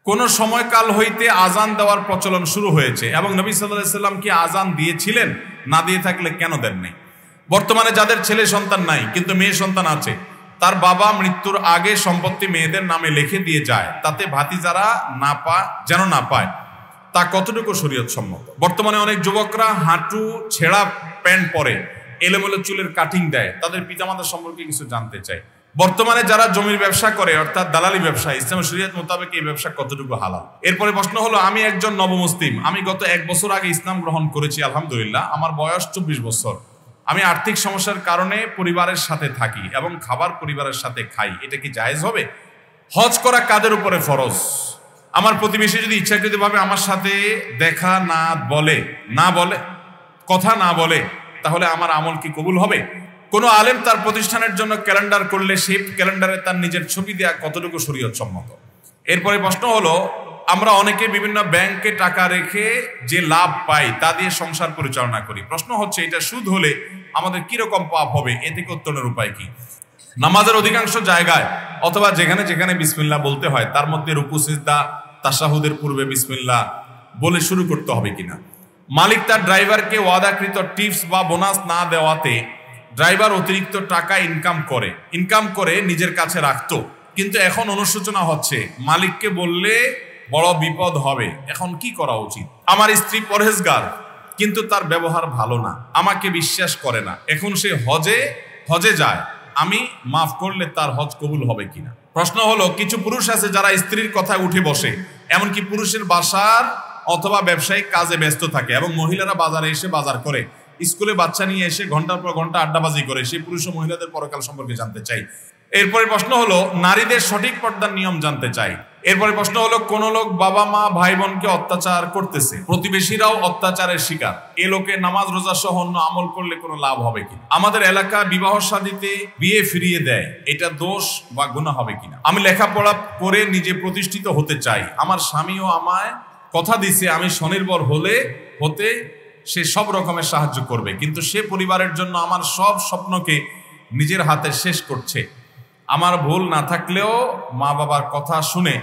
কোন সময়কাল হইতে আজান দেওয়ার প্রচলন শুরু হয়েছে এবং নবী সাল্লাল্লাহু আলাইহি সাল্লাম কি আজান দিয়েছিলেন? না দিয়ে থাকলে কেন দেন নাই? বর্তমানে যাদের ছেলে সন্তান নাই কিন্তু মেয়ে সন্তান আছে, তার বাবা মৃত্যুর আগে সম্পত্তি মেয়েদের নামে লিখে দিয়ে যায়, তাতে ভাতিজারা যেন না পায়, তা কতটুকু শরীয়ত সম্মত? বর্তমানে অনেক যুবকরা হাঁটু ছেঁড়া প্যান্ট পরে, এলোমেলো চুলের কাটিং দেয়, তাদের পিতামাতা সম্পর্কে কিছু জানতে চায়। বর্তমানে যারা জমির ব্যবসা করে অর্থাৎ দালালি ব্যবসা, ইসলাম শরীয়ত মোতাবেক এই ব্যবসা কতটুকু হালাল? এরপরে প্রশ্ন হলো, আমি একজন নবমুসলিম, আমি গত 1 বছর আগে ইসলাম গ্রহণ করেছি, আলহামদুলিল্লাহ, আমার বয়স 24 বছর, আমি আর্থিক সমস্যার কারণে পরিবারের সাথে থাকি এবং খাবার পরিবারের সাথে খাই, এটা কি জায়েজ হবে? হজ করা কাদের উপরে ফরজ? আমার প্রতিবেশী যদি ইচ্ছাকৃতভাবে আমার সাথে দেখা কথা না বলে তাহলে আমার আমল কি কবুল হবে? কোনো আলেম তার প্রতিষ্ঠানের জন্য ক্যালেন্ডার করলে সেই ক্যালেন্ডারে তার নিজের ছবি দেওয়া কতটুকু শরীয়ত সম্মত? এরপরে প্রশ্ন হলো, আমরা অনেকে বিভিন্ন ব্যাংকে টাকা রেখে যে লাভ পাই তা দিয়ে সংসার পরিচালনা করি। প্রশ্ন হচ্ছে, এটা সুদ হলে আমাদের কিরকম পাপ হবে? এ থেকে উত্তরণের উপায় কি? নামাজের অধিকাংশ জায়গায় অথবা যেখানে যেখানে বিসমিল্লাহ বলতে হয় তার মধ্যে রুকু সিজদা তাশাহুদের পূর্বে বিসমিল্লাহ বলে শুরু করতে হবে কিনা? মালিক তার ড্রাইভারকে ওয়াদাকৃত টিপস বা বোনাস না দেওয়াতে ড্রাইভার অতিরিক্ত টাকা ইনকাম করে নিজের কাছে রাখতো, কিন্তু এখন অনুশোচনা হচ্ছে, মালিককে বললে বড় বিপদ হবে, এখন কি করা উচিত? আমার স্ত্রী পরহেজগার কিন্তু তার ব্যবহার ভালো না, আমাকে বিশ্বাস করে না, এখন সে হজে যায়, আমি মাফ করলে তার হজ কবুল হবে কিনা? প্রশ্ন হলো, কিছু পুরুষ আছে যারা স্ত্রীর কথায় উঠে বসে, এমনকি পুরুষের বাসার অথবা ব্যবসায়িক কাজে ব্যস্ত থাকে এবং মহিলারা বাজারে এসে বাজার করে, স্কুলে বাচ্চা নিয়ে এসে ঘন্টার পর ঘন্টা আড্ডাবাজি করে, সেই পুরুষ ও মহিলাদের পরকাল সম্পর্কে জানতে চাই। এরপরে প্রশ্ন হলো, নারীদের সঠিক পর্দার নিয়ম জানতে চাই। এরপরে প্রশ্ন হলো, কোন লোক বাবা মা ভাই বোনকে অত্যাচার করতেছে, প্রতিবেশীরাও অত্যাচারের শিকার, এ লোকে নামাজ রোজা সহ অন্য আমল করলে কোনো লাভ হবে কিনা? আমাদের এলাকা বিবাহ শাদীতে বিয়ে ফিরিয়ে দেয়, এটা দোষ বা গুনাহ হবে কিনা? আমি লেখাপড়া করে নিজে প্রতিষ্ঠিত হতে চাই, আমার স্বামীও আমায় কথা দিছে আমি স্বনির্ভর হতে সে সব রকমের সাহায্য করবে, কিন্তু সে পরিবারের জন্য আমার সব স্বপ্নকে নিজের হাতে শেষ করছে। আমার ভুল না থাকলেও মা বাবার কথা শুনে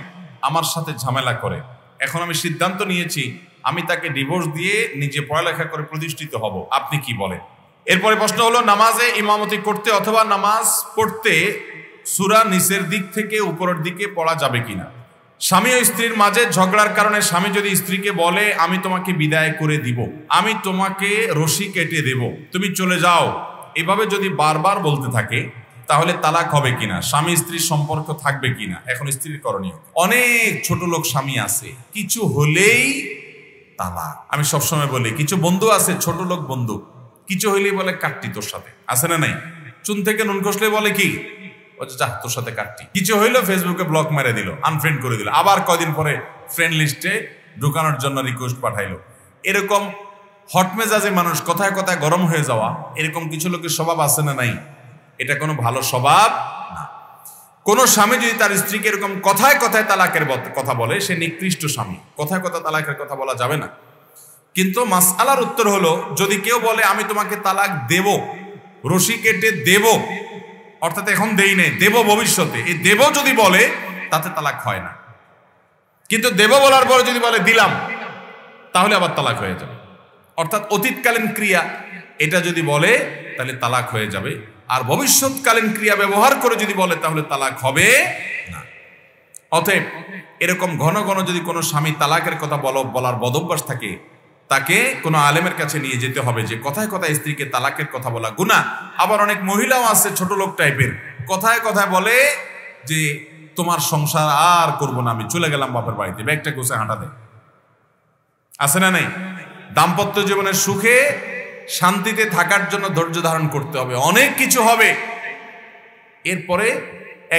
আমার সাথে ঝামেলা করে, এখন আমি সিদ্ধান্ত নিয়েছি আমি তাকে ডিভোর্স দিয়ে নিজে পড়ালেখা করে প্রতিষ্ঠিত হব, আপনি কি বলেন? এরপরে প্রশ্ন হলো, নামাজে ইমামতি করতে অথবা নামাজ পড়তে সূরা নিসের দিক থেকে উপরের দিকে পড়া যাবে কিনা? স্বামী ও স্ত্রীর মাঝে ঝগড়ার কারণে স্বামী যদি স্ত্রীকে বলে, আমি তোমাকে বিদায় করে দিব, আমি তোমাকে রশি কেটে দেব, তুমি চলে যাও, এভাবে যদি বারবার বলতে থাকে তাহলে তালাক হবে কিনা? স্বামী স্ত্রীর সম্পর্ক থাকবে কিনা? এখন স্ত্রীর করণীয়। অনেক ছোট লোক স্বামী আছে, কিছু হলেই তালাক। আমি সবসময় বলি, কিছু বন্ধু আছে ছোট লোক বন্ধু, কিছু হইলেই বলে কাটতি তোর সাথে, আছে না নাই? চুন থেকে নুন খসলে বলে কি, যা তোর সাথে কাটতি। কিছু হইলো ফেসবুকে ব্লক মেরে দিল, আনফ্রেন্ড করে দিল, আবার কয়দিন পরে ফ্রেন্ড লিস্টে ঢুকানোর জন্য রিকোয়েস্ট পাঠাইলো। এরকম হটমেজাজে মানুষ কথায় কথায় গরম হয়ে যাওয়া, এরকম কিছু লোকের স্বভাব আছে না নাই? এটা কোনো ভালো স্বভাব না। কোন স্বামী যদি তার স্ত্রীকে এরকম কথায় কথায় তালাকের কথা বলে, সে নিকৃষ্ট স্বামী, কথায় কথায় তালাকের কথা বলা যাবে না। কিন্তু মাসআলার উত্তর হলো, যদি কেউ বলে আমি তোমাকে তালাক দেব, রশি কেটে দেব, অর্থাৎ এখন দেই নেই, দেব ভবিষ্যতে, এই দেব যদি বলে তাতে তালাক হয় না। কিন্তু দেব বলার পরে যদি বলে দিলাম, তাহলে আবার তালাক হয়ে যাবে। অর্থাৎ অতীতকালীন ক্রিয়া এটা যদি বলে তাহলে তালাক হয়ে যাবে, আর ভবিষ্যৎকালীন ক্রিয়া ব্যবহার করে যদি বলে তাহলে তালাক হবে না। অতএব এরকম ঘন ঘন যদি কোনো স্বামী তালাকের কথা বলার বদভ্যাস থাকে, তাকে কোনো আলেমের কাছে নিয়ে যেতে হবে যে কথায় কথায় স্ত্রীকে তালাকের কথা বলা গুনাহ। আবার অনেক মহিলাও আছে ছোট লোক টাইপের, কথায় কথায় বলে যে তোমার সংসার আর করব না, আমি চলে গেলাম বাপের বাড়িতে, ব্যাগটা গোছায় হাঁটা দেয়, আছে না নাই? দাম্পত্য জীবনের সুখে শান্তিতে থাকার জন্য ধৈর্য ধারণ করতে হবে, অনেক কিছু হবে, এরপরে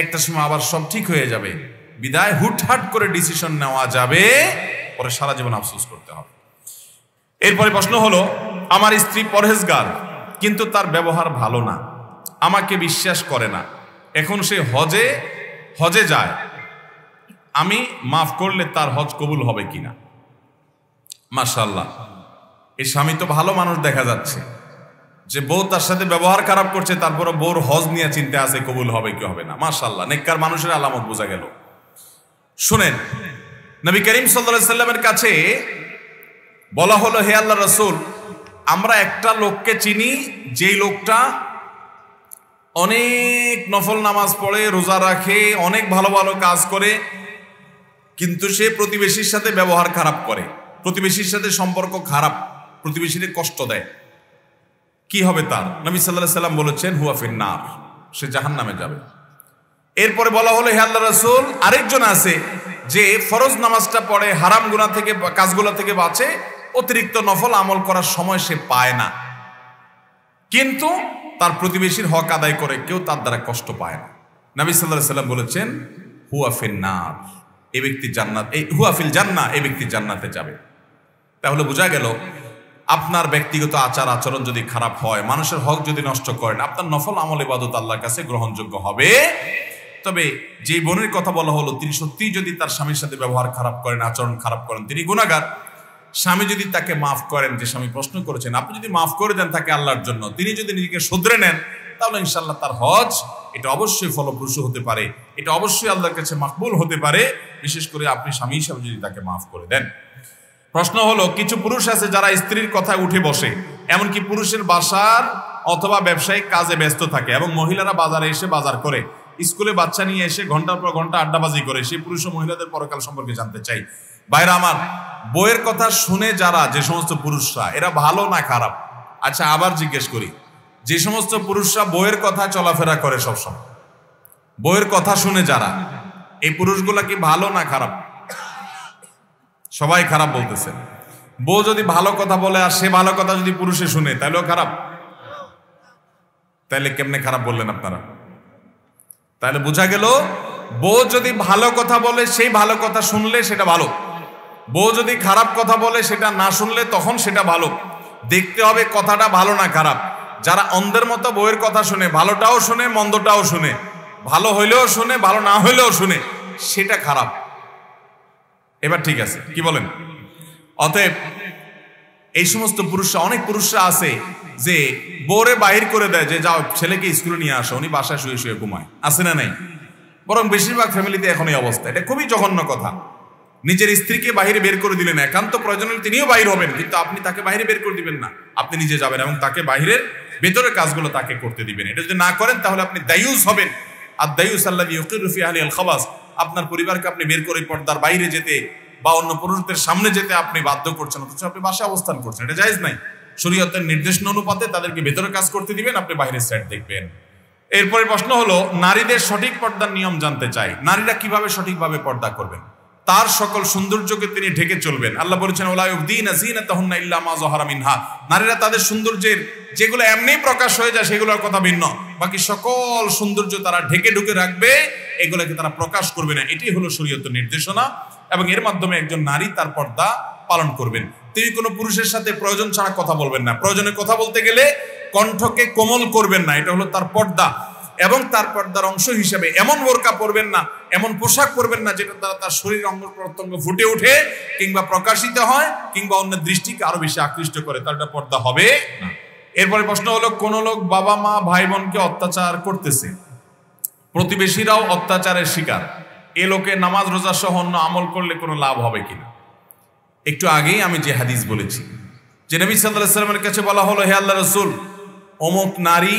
একটা সময় আবার সব ঠিক হয়ে যাবে, বিদায় হুটহাট করে ডিসিশন নেওয়া যাবে, পরে সারা জীবন আফসোস করতে হবে। এরপরে প্রশ্ন হলো, আমার স্ত্রী পরহেজগার কিন্তু তার ব্যবহার ভালো না, আমাকে বিশ্বাস করে না, এখন সে হজে যায়, আমি মাফ করলে তার হজ কবুল হবে কিনা? মাশাআল্লাহ, এই স্বামী তো ভালো মানুষ দেখা যাচ্ছে, যে বউ তার সাথে ব্যবহার খারাপ করছে, তারপরে বউর হজ নিয়ে চিন্তা আছে কবুল হবে কি হবে না। মাশাআল্লাহ, নেককার মানুষের আলামত বোঝা গেল। শুনেন, নবী করিম সাল্লাল্লাহু আলাইহি সাল্লামের কাছে বলা হলো, হে আল্লাহর রাসূল, আমরা একটা লোককে চিনি, যেই লোকটা অনেক নফল নামাজ পড়ে, রোজা রাখে, অনেক ভালো ভালো কাজ করে, কিন্তু সে প্রতিবেশীর সাথে ব্যবহার খারাপ করে, প্রতিবেশীর সাথে সম্পর্ক খারাপ, প্রতিবেশীকে কষ্ট দেয়। কি হবে তার? নবী সাল্লাল্লাহু আলাইহি সাল্লাম বলেছেন, হুয়া ফিন্নার, সে জাহান্নামে যাবে। এরপরে বলা হলো, হে আল্লাহর রাসূল, আরেকজন আছে যে ফরজ নামাজটা পড়ে, হারাম গুনাহ থেকে, কাজগুলো থেকে বাঁচে, অতিরিক্ত নফল আমল করার সময় সে পায় না, কিন্তু তার প্রতিবেশীর হক আদায় করে, কেউ তার দ্বারা কষ্ট পায় না। নবী সাল্লাল্লাহু আলাইহি সাল্লাম বলেছেন, হুয়া ফিন্নার, এই ব্যক্তি জান্নাত, এই হুয়া ফিল জান্নাহ, এই ব্যক্তি জান্নাতে যাবে। তাহলে বোঝা গেল, আপনার ব্যক্তিগত আচার আচরণ যদি খারাপ হয়, মানুষের হক যদি নষ্ট করেন, আপনার নফল আমল ইবাদত আল্লাহর কাছে গ্রহণযোগ্য হবে। তবে যে বোনের কথা বলা হলো, তিনি সত্যিই যদি তার স্বামীর সাথে ব্যবহার খারাপ করেন, আচরণ খারাপ করেন, তিনি গুনাহগার। স্বামী যদি তাকে মাফ করেন, যে স্বামী প্রশ্ন করেছেন, আপনি যদি মাফ করে দেন তাকে আল্লাহর জন্য, তিনি যদি নিজেকে শুধরে নেন, তাহলে ইনশাআল্লাহ তার হজ এটা অবশ্যই ফলপ্রসূ হতে পারে, এটা অবশ্যই আল্লাহর কাছে মাকবুল হতে পারে, বিশেষ করে আপনি স্বামী হিসাবে যদি তাকে মাফ করে দেন। প্রশ্ন হলো, কিছু পুরুষ আছে যারা স্ত্রীর কথায় উঠে বসে, এমনকি পুরুষের বাসার অথবা ব্যবসায়িক কাজে ব্যস্ত থাকে, এবং মহিলারা বাজারে এসে বাজার করে, স্কুলে বাচ্চা নিয়ে এসে ঘন্টার পর ঘন্টা আড্ডাবাজি করে। সেই পুরুষ ও মহিলাদের পরকাল সম্পর্কে জানতে চাই। ভাইরা আমার, বইয়ের কথা শুনে যারা, যে সমস্ত পুরুষরা, এরা ভালো না খারাপ? আচ্ছা, আবার জিজ্ঞেস করি, যে সমস্ত পুরুষরা বইয়ের কথা চলাফেরা করে সবসময়, বইয়ের কথা শুনে যারা, এই পুরুষগুলা কি ভালো না খারাপ? সবাই খারাপ বলতেছে। বউ যদি ভালো কথা বলে আর সে ভালো কথা যদি পুরুষে শুনে, তাহলেও খারাপ? তাহলে কেমনে খারাপ বললেন আপনারা? তাহলে বোঝা গেল, বউ যদি ভালো কথা বলে, সেই ভালো কথা শুনলে সেটা ভালো। বউ যদি খারাপ কথা বলে, সেটা না শুনলে তখন সেটা ভালো। দেখতে হবে কথাটা ভালো না খারাপ। যারা অন্ধের মতো বউয়ের কথা শুনে, ভালোটাও শুনে মন্দটাও শুনে, ভালো হইলেও শুনে ভালো না হইলেও শুনে, সেটা খারাপ। এবার ঠিক আছে, কি বলেন? অতএব এই সমস্ত পুরুষরা, অনেক পুরুষরা আছে যে বউরে বাহির করে দেয়, যে যাও ছেলেকে স্কুলে নিয়ে আসো, উনি বাসায় শুয়ে শুয়ে ঘুমায়, আছে না নাই? বরং বেশিরভাগ ফ্যামিলিতে এখন এই অবস্থা। এটা খুবই জঘন্য কথা। নিজের স্ত্রীকে বাইরে বের করে দিলেন, একান্ত প্রয়োজন হলে তিনিও বাইর হবেন, কিন্তু আপনি তাকে বাইরে বের করে দিবেন না, আপনি নিজে যাবেন এবং তাকে বাইরের ভেতরের কাজগুলো তাকে করতে দিবেন। এটা যদি না করেন তাহলে আপনি দায়ুস হবেন। আর দায়ুস আল্লাযী ইউকিরু ফি আহলিল খাবাস, আপনার পরিবারকে আপনি বের করে পর্দার বাইরে যেতে বা অন্য পুরুষদের সামনে যেতে আপনি বাধ্য করছেন, অথচ আপনি বাসায় অবস্থান করছেন। এটা জায়েজ নাই। শরীয়তের নির্দেশনা অনুপাতে তাদেরকে ভেতরে কাজ করতে দিবেন, আপনি বাইরের সাইড দেখবেন। এরপরে প্রশ্ন হলো, নারীদের সঠিক পর্দার নিয়ম জানতে চাই। নারীরা কিভাবে সঠিকভাবে পর্দা করবেন? তার সকল সৌন্দর্যকে তিনি ঢেকে চলবেন। আল্লাহ বলেছেন, ওয়ালা ইউবদিনা যিনাতাহুন্না ইল্লা মা যাহারা মিনহা। নারীরা তাদের সৌন্দর্যের যেগুলো এমনিই প্রকাশ হয়ে যায় সেগুলোর কথা ভিন্ন, বাকি সকল সৌন্দর্য তারা ঢেকে ঢুকে রাখবে, এগুলোকে তারা প্রকাশ করবে না। এটাই হলো শরীয়তের নির্দেশনা, এবং এর মাধ্যমে একজন নারী তার পর্দা পালন করবেন। তিনি কোনো পুরুষের সাথে প্রয়োজন ছাড়া কথা বলবেন না। প্রয়োজনে কথা বলতে গেলে কণ্ঠকে কোমল করবেন না, এটা হলো তার পর্দা। এবং তার পর্দার অংশ হিসেবে এমন বোরকা পরবেন না, এমন পোশাক পরবেন না যেটা দ্বারা তার শরীর অঙ্গ প্রত্যঙ্গ ফুটে ওঠে কিংবা প্রকাশিত হয় কিংবা অন্যের দৃষ্টিকে আরো বেশি আকৃষ্ট করে, তার একটা পর্দা হবে না। এরপরে প্রশ্ন হলো, কোন লোক বাবা মা ভাই বোনকে অত্যাচার করতেছে, প্রতিবেশীরাও অত্যাচারের শিকার, এ লোকে নামাজ রোজা সহ অন্য আমল করলে কোনো লাভ হবে কিনা? একটু আগেই আমি যে হাদিস বলেছি, যে নবী সাল্লাল্লাহু আলাইহি ওয়াসাল্লামের কাছে বলা হলো, হে আল্লাহর রাসূল, অমুক নারী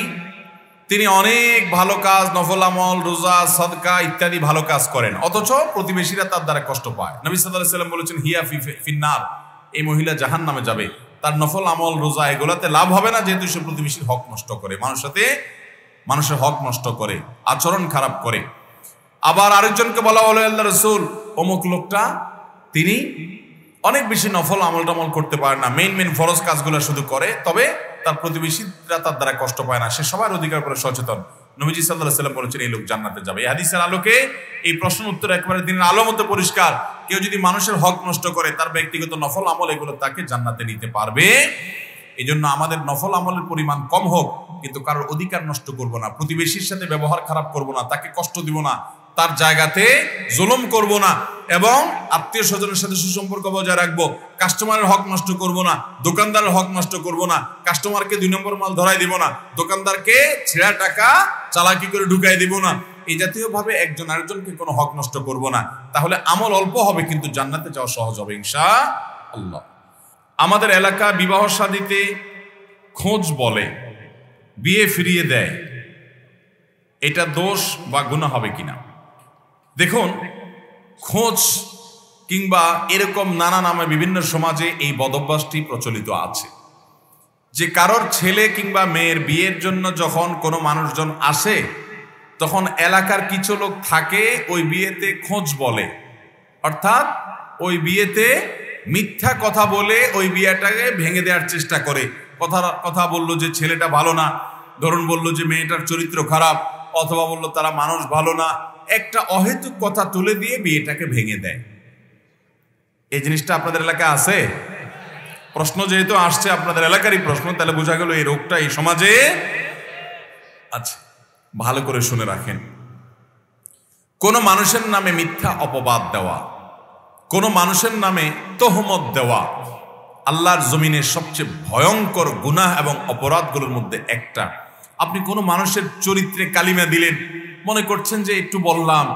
তিনি অনেক ভালো কাজ, নফল আমল, রোজা, সাদকা ইত্যাদি ভালো কাজ করেন, অথচ প্রতিবেশীরা তার দ্বারা কষ্ট পায়। নবী সাল্লাল্লাহু আলাইহি ওয়াসাল্লাম বলেছেন, হিয়া ফিন্নার, এই মহিলা জাহান্নামে যাবে। তার নফল আমল, রোজা এগুলাতে লাভ হবে না, যেহেতু সে প্রতিবেশীর হক নষ্ট করে, মানুষের হক নষ্ট করে, আচরণ খারাপ করে। আবার আরেকজনকে বলা হলো, আল্লাহর রাসূল, অমুক লোকটা তিনি অনেক বেশি নফল আমল টামল করতে পারে না, মেইন ফরজ কাজগুলো শুধু করে, তবে তার প্রতিবেশীরা তার দ্বারা কষ্ট পায় না, সে সবার অধিকার করে সচেতন। নবীজি সাল্লাল্লাহু আলাইহি ওয়াসাল্লাম বলেছেন, এই লোক জান্নাতে যাবে। এই হাদিসের আলোকে এই প্রশ্নের উত্তর একেবারে দিনের আলো মতো পরিষ্কার। কেউ যদি মানুষের হক নষ্ট করে, তার ব্যক্তিগত নফল আমল এগুলো তাকে জান্নাতে নিতে পারবে। এই জন্য আমাদের নফল আমলের পরিমাণ কম হোক, কিন্তু কারোর অধিকার নষ্ট করব না, প্রতিবেশীর সাথে ব্যবহার খারাপ করব না, তাকে কষ্ট দিব না, তার জায়গাতে জুলুম করব না, এবং আত্মীয় স্বজনের সাথে সুসম্পর্ক বজায় রাখবো। কাস্টমারের হক নষ্ট করব না, দোকানদারের হক নষ্ট করব না, কাস্টমারকে 2 নম্বর মাল ধরাই দিব না, দোকানদারকে ছেঁড়া টাকা চালাকি করে ঢুকাই দিব না, এই জাতীয় ভাবে একজন আরেকজনকে কোনো হক নষ্ট করব না, তাহলে আমল অল্প হবে কিন্তু জান্নাতে যাওয়া সহজ হবে ইনশাআল্লাহ। আমাদের এলাকা বিবাহ শাদীতে খোঁজ বলে, বিয়ে ফিরিয়ে দেয়, এটা দোষ বা গুনাহ হবে কিনা? দেখুন, খোঁজ কিংবা এরকম নানা নামে বিভিন্ন সমাজে এই বদভ্যাসটি প্রচলিত আছে যে কারোর ছেলে কিংবা মেয়ের বিয়ের জন্য যখন কোনো মানুষজন আসে তখন এলাকার কিছু লোক থাকে ওই বিয়েতে খোঁজ বলে, অর্থাৎ ওই বিয়েতে মিথ্যা কথা বলে ওই বিয়েটাকে ভেঙে দেওয়ার চেষ্টা করে। কথা বললো যে ছেলেটা ভালো না, ধরুন বললো যে মেয়েটার চরিত্র খারাপ, অথবা বললো তারা মানুষ ভালো না, একটা অহেতুক কথা তুলে দিয়ে বিয়েটাকে ভেঙে দেয়। এই জিনিসটা আপনাদের এলাকায় আছে? প্রশ্ন যেহেতু আসছে আপনাদের এলাকারই প্রশ্ন, তাহলে বোঝা গেল এই রোগটা এই সমাজে আছে। ভালো করে শুনে রাখেন, কোন মানুষের নামে মিথ্যা অপবাদ দেওয়া, কোন মানুষের নামে তোহমত দেওয়া আল্লাহর জমিনে সবচেয়ে ভয়ঙ্কর গুনাহ এবং অপরাধগুলোর মধ্যে একটা। আপনি কোনো মানুষের চরিত্রে কালিমা দিলেন, মনে করছেন যে একটু বললাম,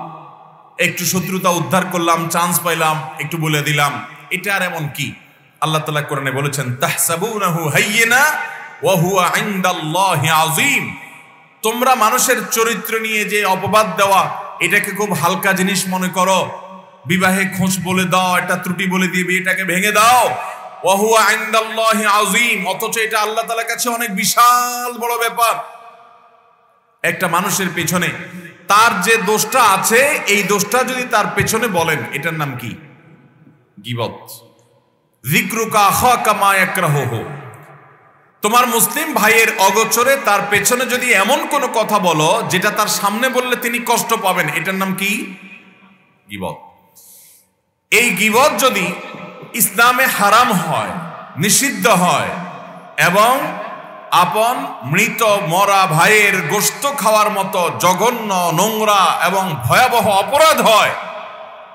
একটু শত্রুতা উদ্ধার করলাম, চান্স পাইলাম, একটু বলে দিলাম, এটা আর এমন কি? আল্লাহ তাআলা কোরআনে বলেছেন, তাহসাবুনাহু হাইয়িনা ওয়া হুয়া ইনদাল্লাহি আযীম। তোমরা মানুষের চরিত্র নিয়ে যে অপবাদ দেওয়া, এটাকে খুব হালকা জিনিস মনে করো। বিবাহে খোঁজ বলে দাও, একটা ত্রুটি বলে দিয়ে বিয়েটাকে ভেঙে দাও। ওয়া হুয়া ইনদাল্লাহি আযীম, অথচ এটা আল্লাহ তাআলার কাছে অনেক বিশাল বড় ব্যাপার। একটা মানুষের পেছনে তার যে দোষটা আছে, এই দোষটা যদি তার পেছনে বলেন, এটার নাম কি? গীবত। যিকরুকা আখাকা মা ইয়াকরাহুহু, তোমার মুসলিম ভাইয়ের অগোচরে তার পেছনে যদি এমন কোনো কথা বলো যেটা তার সামনে বললে তিনি কষ্ট পাবেন, এটার নাম কি? গীবত। এই গীবত যদি ইসলামে হারাম হয়, নিষিদ্ধ হয় এবং আপন মৃত মরা ভাইয়ের গোশত খাওয়ার মতো জঘন্য, নোংরা এবং ভয়াবহ অপরাধ হয়,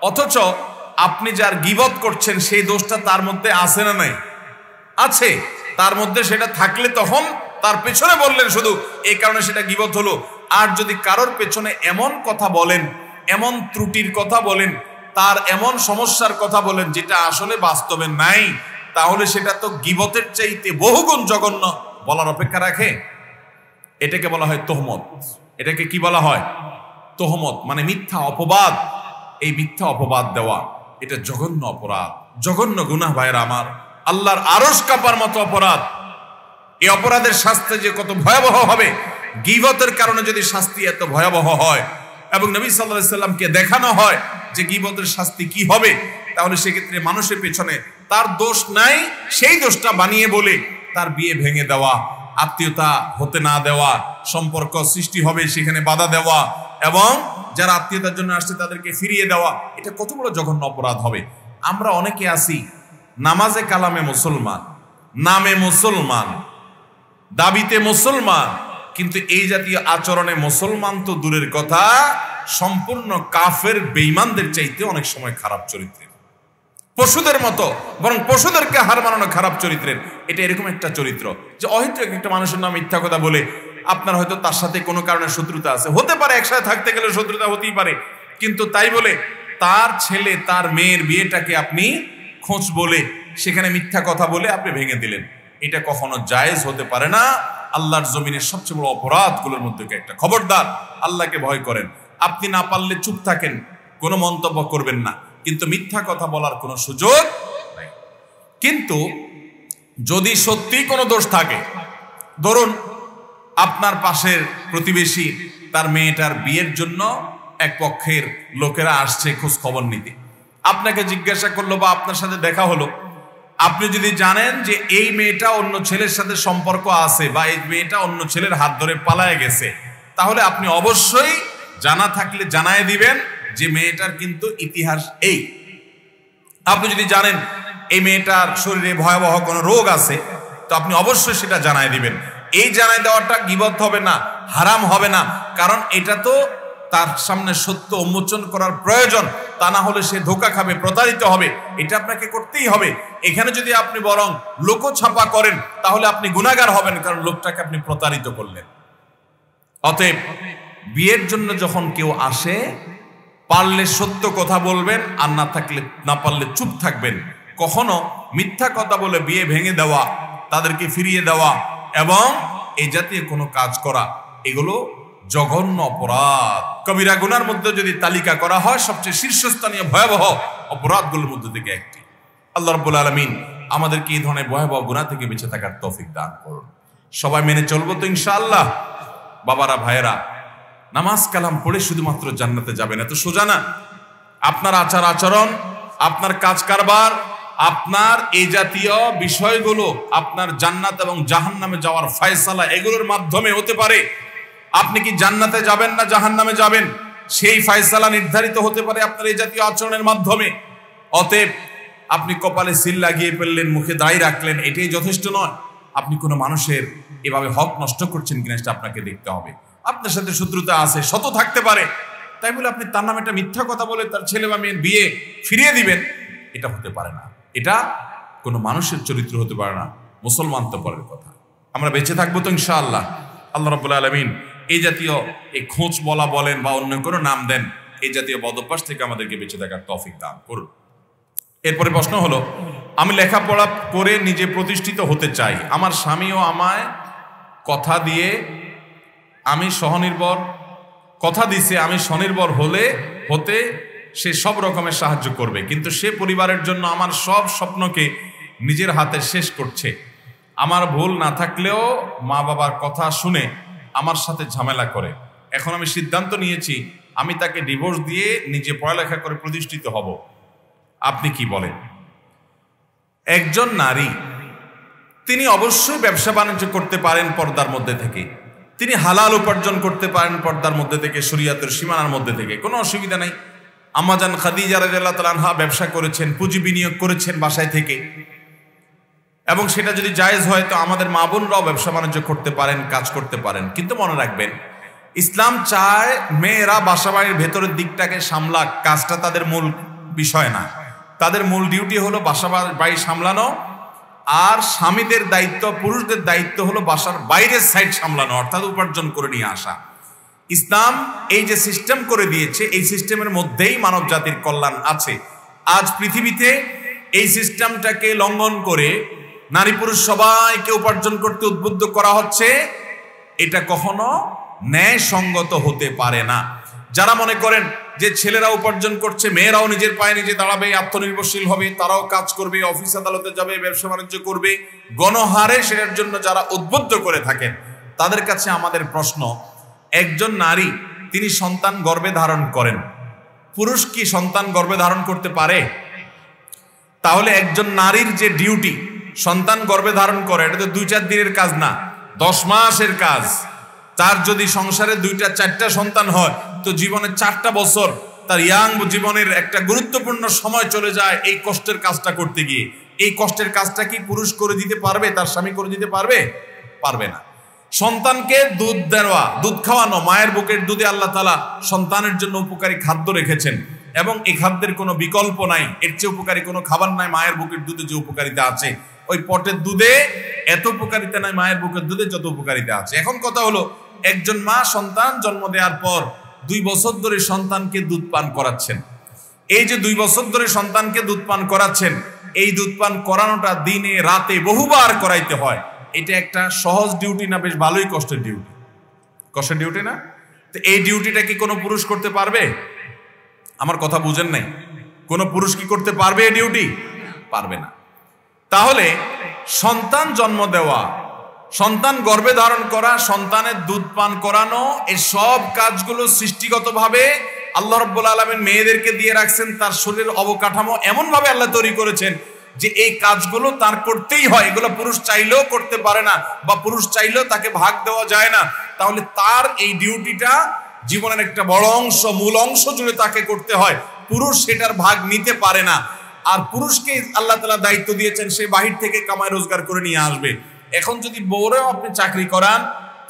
অথচ আপনি যার গীবত করছেন সেই দোষটা তার মধ্যে আছে না নাই? আছে। তার মধ্যে সেটা থাকলে তখন তার পেছনে বললেন শুধু, এই কারণে সেটা গীবত হলো। আর যদি কারোর পেছনে এমন কথা বলেন, এমন ত্রুটির কথা বলেন, তার এমন সমস্যার কথা বলেন যেটা আসলে বাস্তবে নাই, তাহলে সেটা তো গীবতের চাইতে বহুগুণ জঘন্য বলার অপেক্ষা রাখে। এটাকে বলা হয় তোহমত। এটাকে কি বলা হয়? তোহমত, মানে মিথ্যা অপবাদ। এই মিথ্যা অপবাদ দেওয়া এটা জঘন্য অপরাধ, জঘন্য গুনাহ ভাইরা আমার, আল্লাহর আরশ কাঁপার মতো অপরাধ। এই অপরাধের শাস্তি যে কত ভয়াবহ হবে, গীবতের কারণে যদি শাস্তি এত ভয়াবহ হয় এবং নবী সাল্লাল্লাহু আলাইহি সাল্লামকে দেখানো হয় যে গীবতের শাস্তি কি হবে, তাহলে সেক্ষেত্রে মানুষের পেছনে তার দোষ নাই সেই দোষটা বানিয়ে বলে তার বিয়ে ভেঙে দেওয়া, আত্মীয়তা হতে না দেওয়া, সম্পর্ক সৃষ্টি হবে সেখানে বাধা দেওয়া এবং যারা আত্মীয়তার জন্য আসছে তাদেরকে ফিরিয়ে দেওয়া, এটা কত বড় জঘন্য অপরাধ হবে। আমরা অনেকে আছি নামাজে কালামে মুসলমান, নামে মুসলমান, দাবিতে মুসলমান, কিন্তু এই জাতীয় আচরণে মুসলমান তো দূরের কথা, সম্পূর্ণ কাফের বেঈমানদের চাইতে অনেক সময় খারাপ চরিত্রের, পশুদের মতো, বরং পশুদেরকে হার মানানো খারাপ চরিত্রের। এটা এরকম একটা চরিত্র যে অহেতুক একটা মানুষের নাম মিথ্যা কথা বলে আপনার হয়তো তার সাথে কোনো কারণে শত্রুতা আছে, হতে পারে, একসাথে থাকতে গেলে শত্রুতা হতেই পারে, কিন্তু তাই বলে তার ছেলে তার মেয়ের বিয়েটাকে আপনি খোঁজ বলে সেখানে মিথ্যা কথা বলে আপনি ভেঙে দিলেন, এটা কখনো জায়েজ হতে পারে না। আল্লাহর জমিনের সবচেয়ে বড় অপরাধগুলোর মধ্যে একটা। খবরদার, আল্লাহকে ভয় করেন। আপনি না পারলে চুপ থাকেন, কোনো মন্তব্য করবেন না, কিন্তু মিথ্যা কথা বলার কোনো সুযোগ নাই। কিন্তু যদি সত্যি কোনো দোষ থাকে, ধরুন আপনার পাশের প্রতিবেশী তার মেয়েটার বিয়ের জন্য এক পক্ষের লোকেরা আসছে খোঁজ খবর নিতে, আপনাকে জিজ্ঞাসা করলো বা আপনার সাথে দেখা হলো, আপনি যদি জানেন যে এই মেয়েটা অন্য ছেলের সাথে সম্পর্ক আছে বা এই মেয়েটা অন্য ছেলের হাত ধরে পালায়ে গেছে, তাহলে আপনি অবশ্যই জানা থাকলে জানায় দিবেন যে মেয়েটার কিন্তু ইতিহাস এই। আপনি যদি জানেন এই মেয়েটার শরীরে ভয়াবহ কোনো রোগ আছে, তো আপনি অবশ্যই সেটা জানায় দিবেন। এই জানায় দেওয়াটা গীবত হবে না, হারাম হবে না, কারণ এটা তো তার সামনে সত্য উন্মোচন করার প্রয়োজন, তা না হলে সে ধোঁকা খাবে, প্রতারিত হবে, এটা আপনাকে করতেই হবে। এখানে যদি আপনি বরং লোকছাপা করেন তাহলে আপনি গুনাহগার হবেন, কারণ লোকটাকে আপনি প্রতারিত করলেন। অতএব বিয়ের জন্য যখন কেউ আসে, পারলে সত্য কথা বলবেন, আর না পারলে চুপ থাকবেন। কখনো মিথ্যা কথা বলে বিয়ে ভেঙে দেওয়া, তাদেরকে ফিরিয়ে দেওয়া এবং এই জাতীয় কোনো কাজ করা, এগুলো জঘন্য অপরাধ। কবিরা গুনার মধ্যে যদি তালিকা করা হয়, সবচেয়ে শীর্ষস্থানীয় ভয়াবহ অপরাধগুলোর মধ্যে থেকে একটি। আল্লাহ রাব্বুল আলামিন আমাদেরকে এই ধরনের ভয়াবহ গুনাহ থেকে বেঁচে থাকার তৌফিক দান করুন। সবাই মেনে চলবো তো ইনশাআল্লাহ? বাবারা, ভাইয়েরা, নামাজ কালাম পড়ে শুধুমাত্র জান্নাতে যাবেন এত সোজা না। আপনার আচার আচরণ, আপনার কাজ কারবার, আপনার এই জাতীয় বিষয়গুলো আপনার জান্নাত এবং জাহান্নামে যাওয়ার ফয়সালা এগুলোর মাধ্যমে হতে পারে। আপনি কি জান্নাতে যাবেন না জাহান্নামে যাবেন, সেই ফয়সালা নির্ধারিত হতে পারে আপনার এই জাতীয় আচরণের মাধ্যমে। অতএব আপনি কপালে সিল লাগিয়ে ফেললেন, মুখে দাড়ি রাখলেন, এটাই যথেষ্ট নয়। আপনি কোনো মানুষের এভাবে হক নষ্ট করছেন কিনা সেটা আপনাকে দেখতে হবে। আপনার সাথে শত্রুতা আছে, শত থাকতে পারে, তাই বলে আপনি তার নামে একটা মিথ্যা কথা বলে তার ছেলে বা মেয়ের বিয়ে ফিরিয়ে দিবেন, এটা হতে পারে না। এটা কোনো মানুষের চরিত্র হতে পারে না, মুসলমান তো পরের কথা। আমরা বেঁচে থাকবো তো ইনশাআল্লাহ। আল্লাহ রাব্বুল আলামিন এই জাতীয় এই খোঁজ বলা বলেন বা অন্য কোনো নাম দেন, এই জাতীয় বদঅভ্যাস থেকে আমাদেরকে বেঁচে থাকার তৌফিক দান করুন। এরপরে প্রশ্ন হলো, আমি লেখাপড়া করে নিজে প্রতিষ্ঠিত হতে চাই, আমার স্বামীও আমায় কথা দিছে আমি স্বনির্ভর হতে সে সব রকমের সাহায্য করবে, কিন্তু সে পরিবারের জন্য আমার সব স্বপ্নকে নিজের হাতে শেষ করছে। আমার ভুল না থাকলেও মা বাবার কথা শুনে আমার সাথে ঝামেলা করে। এখন আমি সিদ্ধান্ত নিয়েছি আমি তাকে ডিভোর্স দিয়ে নিজে পড়ালেখা করে প্রতিষ্ঠিত হব। আপনি কি বলেন? একজন নারী, তিনি অবশ্যই ব্যবসা বাণিজ্য করতে পারেন পর্দার মধ্যে থেকে, তিনি হালাল উপার্জন করতে পারেন পর্দার মধ্যে থেকে, শরীয়তের সীমানার মধ্যে থেকে, কোনো অসুবিধা নেই। আম্মাজান খাদিজা রাদিয়াল্লাহু তাআলা আনহা ব্যবসা করেছেন, পুঁজি বিনিয়োগ করেছেন বাসায় থেকে, এবং সেটা যদি জায়েজ হয় তো আমাদের মা বোনরাও ব্যবসা বাণিজ্য করতে পারেন, কাজ করতে পারেন। কিন্তু মনে রাখবেন, ইসলাম চায় মেয়েরা বাসা বাড়ির ভেতরের দিকটাকে সামলাক, কাজটা তাদের মূল বিষয় না। তাদের মূল ডিউটি হলো বাসা বাড়ি সামলানো, আর স্বামীদের দায়িত্ব, পুরুষদের দায়িত্ব হলো বাসার বাইরের সাইড সামলানো, অর্থাৎ উপার্জন করে নিয়ে আসা। ইসলাম এই যে সিস্টেম করে দিয়েছে, এই সিস্টেমের মধ্যেই মানব জাতির কল্যাণ আছে। আজ পৃথিবীতে এই সিস্টেমটাকে লঙ্ঘন করে নারী পুরুষ সবাইকে উপার্জন করতে উদ্বুদ্ধ করা হচ্ছে, এটা কখনো ন্যায়সঙ্গত হতে পারে না। যারা মনে করেন যে ছেলেরা উপার্জন করছে, মেয়েরাও নিজের পায়ে নিজে দাঁড়াবে, আত্মনির্ভরশীল হবে, তারাও কাজ করবে, অফিস আদালতে যাবে, ব্যবসা বাণিজ্য করবে, গণহারে সেটার জন্য যারা উদ্বুদ্ধ করে থাকেন, তাদের কাছে আমাদের প্রশ্ন, একজন নারী তিনি সন্তান গর্ভে ধারণ করেন, পুরুষ কি সন্তান গর্ভে ধারণ করতে পারে? তাহলে একজন নারীর যে ডিউটি, সন্তান গর্ভে ধারণ করে, এটা তো 2-4 দিনের কাজ না, 10 মাসের কাজ। তার যদি সংসারে 2-4টা সন্তান হয় তো জীবনে 4টা বছর তার ইয়াং জীবনের একটা গুরুত্বপূর্ণ সময় চলে যায় এই কষ্টের কাজটা করতে গিয়ে। এই কষ্টের কাজটা কি পুরুষ করে দিতে পারবে? তার স্বামী করে দিতে পারবে? পারবে না। সন্তানকে দুধ দেওয়া, দুধ খাওয়ানো, মায়ের বুকের দুধে আল্লাহ তাআলা সন্তানের জন্য উপকারী খাদ্য রেখেছেন, এবং এই খাদ্যের কোনো বিকল্প নাই, এর চেয়ে উপকারী কোনো খাবার নাই। মায়ের বুকের দুধে যে উপকারিতা আছে, ওই পটের দুধে এত উপকারিতা নাই মায়ের বুকের দুধে যত উপকারিতা আছে। এখন কথা হলো, একজন মা সন্তান জন্ম দেওয়ার পর 2 বছর ধরে সন্তানকে দুধ পান করাচ্ছেন। এই যে 2 বছর ধরে সন্তানকে দুধ পান করাচ্ছেন, এই দুধ পান করানোটা দিনে রাতে বহুবার করাইতে হয়। এটা একটা সহজ ডিউটি না, বেশ ভালোই কষ্টের ডিউটি? কষ্টের ডিউটি না? তো এই ডিউটিটা কি কোনো পুরুষ করতে পারবে? আমার কথা বুঝেন নাই? কোনো পুরুষ কি করতে পারবে এই ডিউটি? পারবে না। তাহলে সন্তান জন্ম দেওয়া, সন্তান গর্ভে ধারণ করা, সন্তানের দুধ পান করানো, এই সব কাজগুলো সৃষ্টিগতভাবে আল্লাহ রাব্বুল আলামিন মেয়েদেরকে দিয়ে রাখছেন। তার শরীরের অবকাঠামো এমন ভাবে আল্লাহ তৈরি করেছেন যে এই কাজগুলো তার করতেই হয়। এগুলো পুরুষ চাইলেও করতে পারে না, বা পুরুষ চাইলেও তাকে ভাগ দেওয়া যায় না। তাহলে তার এই ডিউটিটা জীবনের একটা বড় অংশ, মূল অংশ জুড়ে তাকে করতে হয়। পুরুষ সেটার ভাগ নিতে পারে না। আর পুরুষকে আল্লাহ তাআলা দায়িত্ব দিয়েছেন সে বাহির থেকে কামাই রোজগার করে নিয়ে আসবে। এখন যদি বউরেও আপনি চাকরি করান,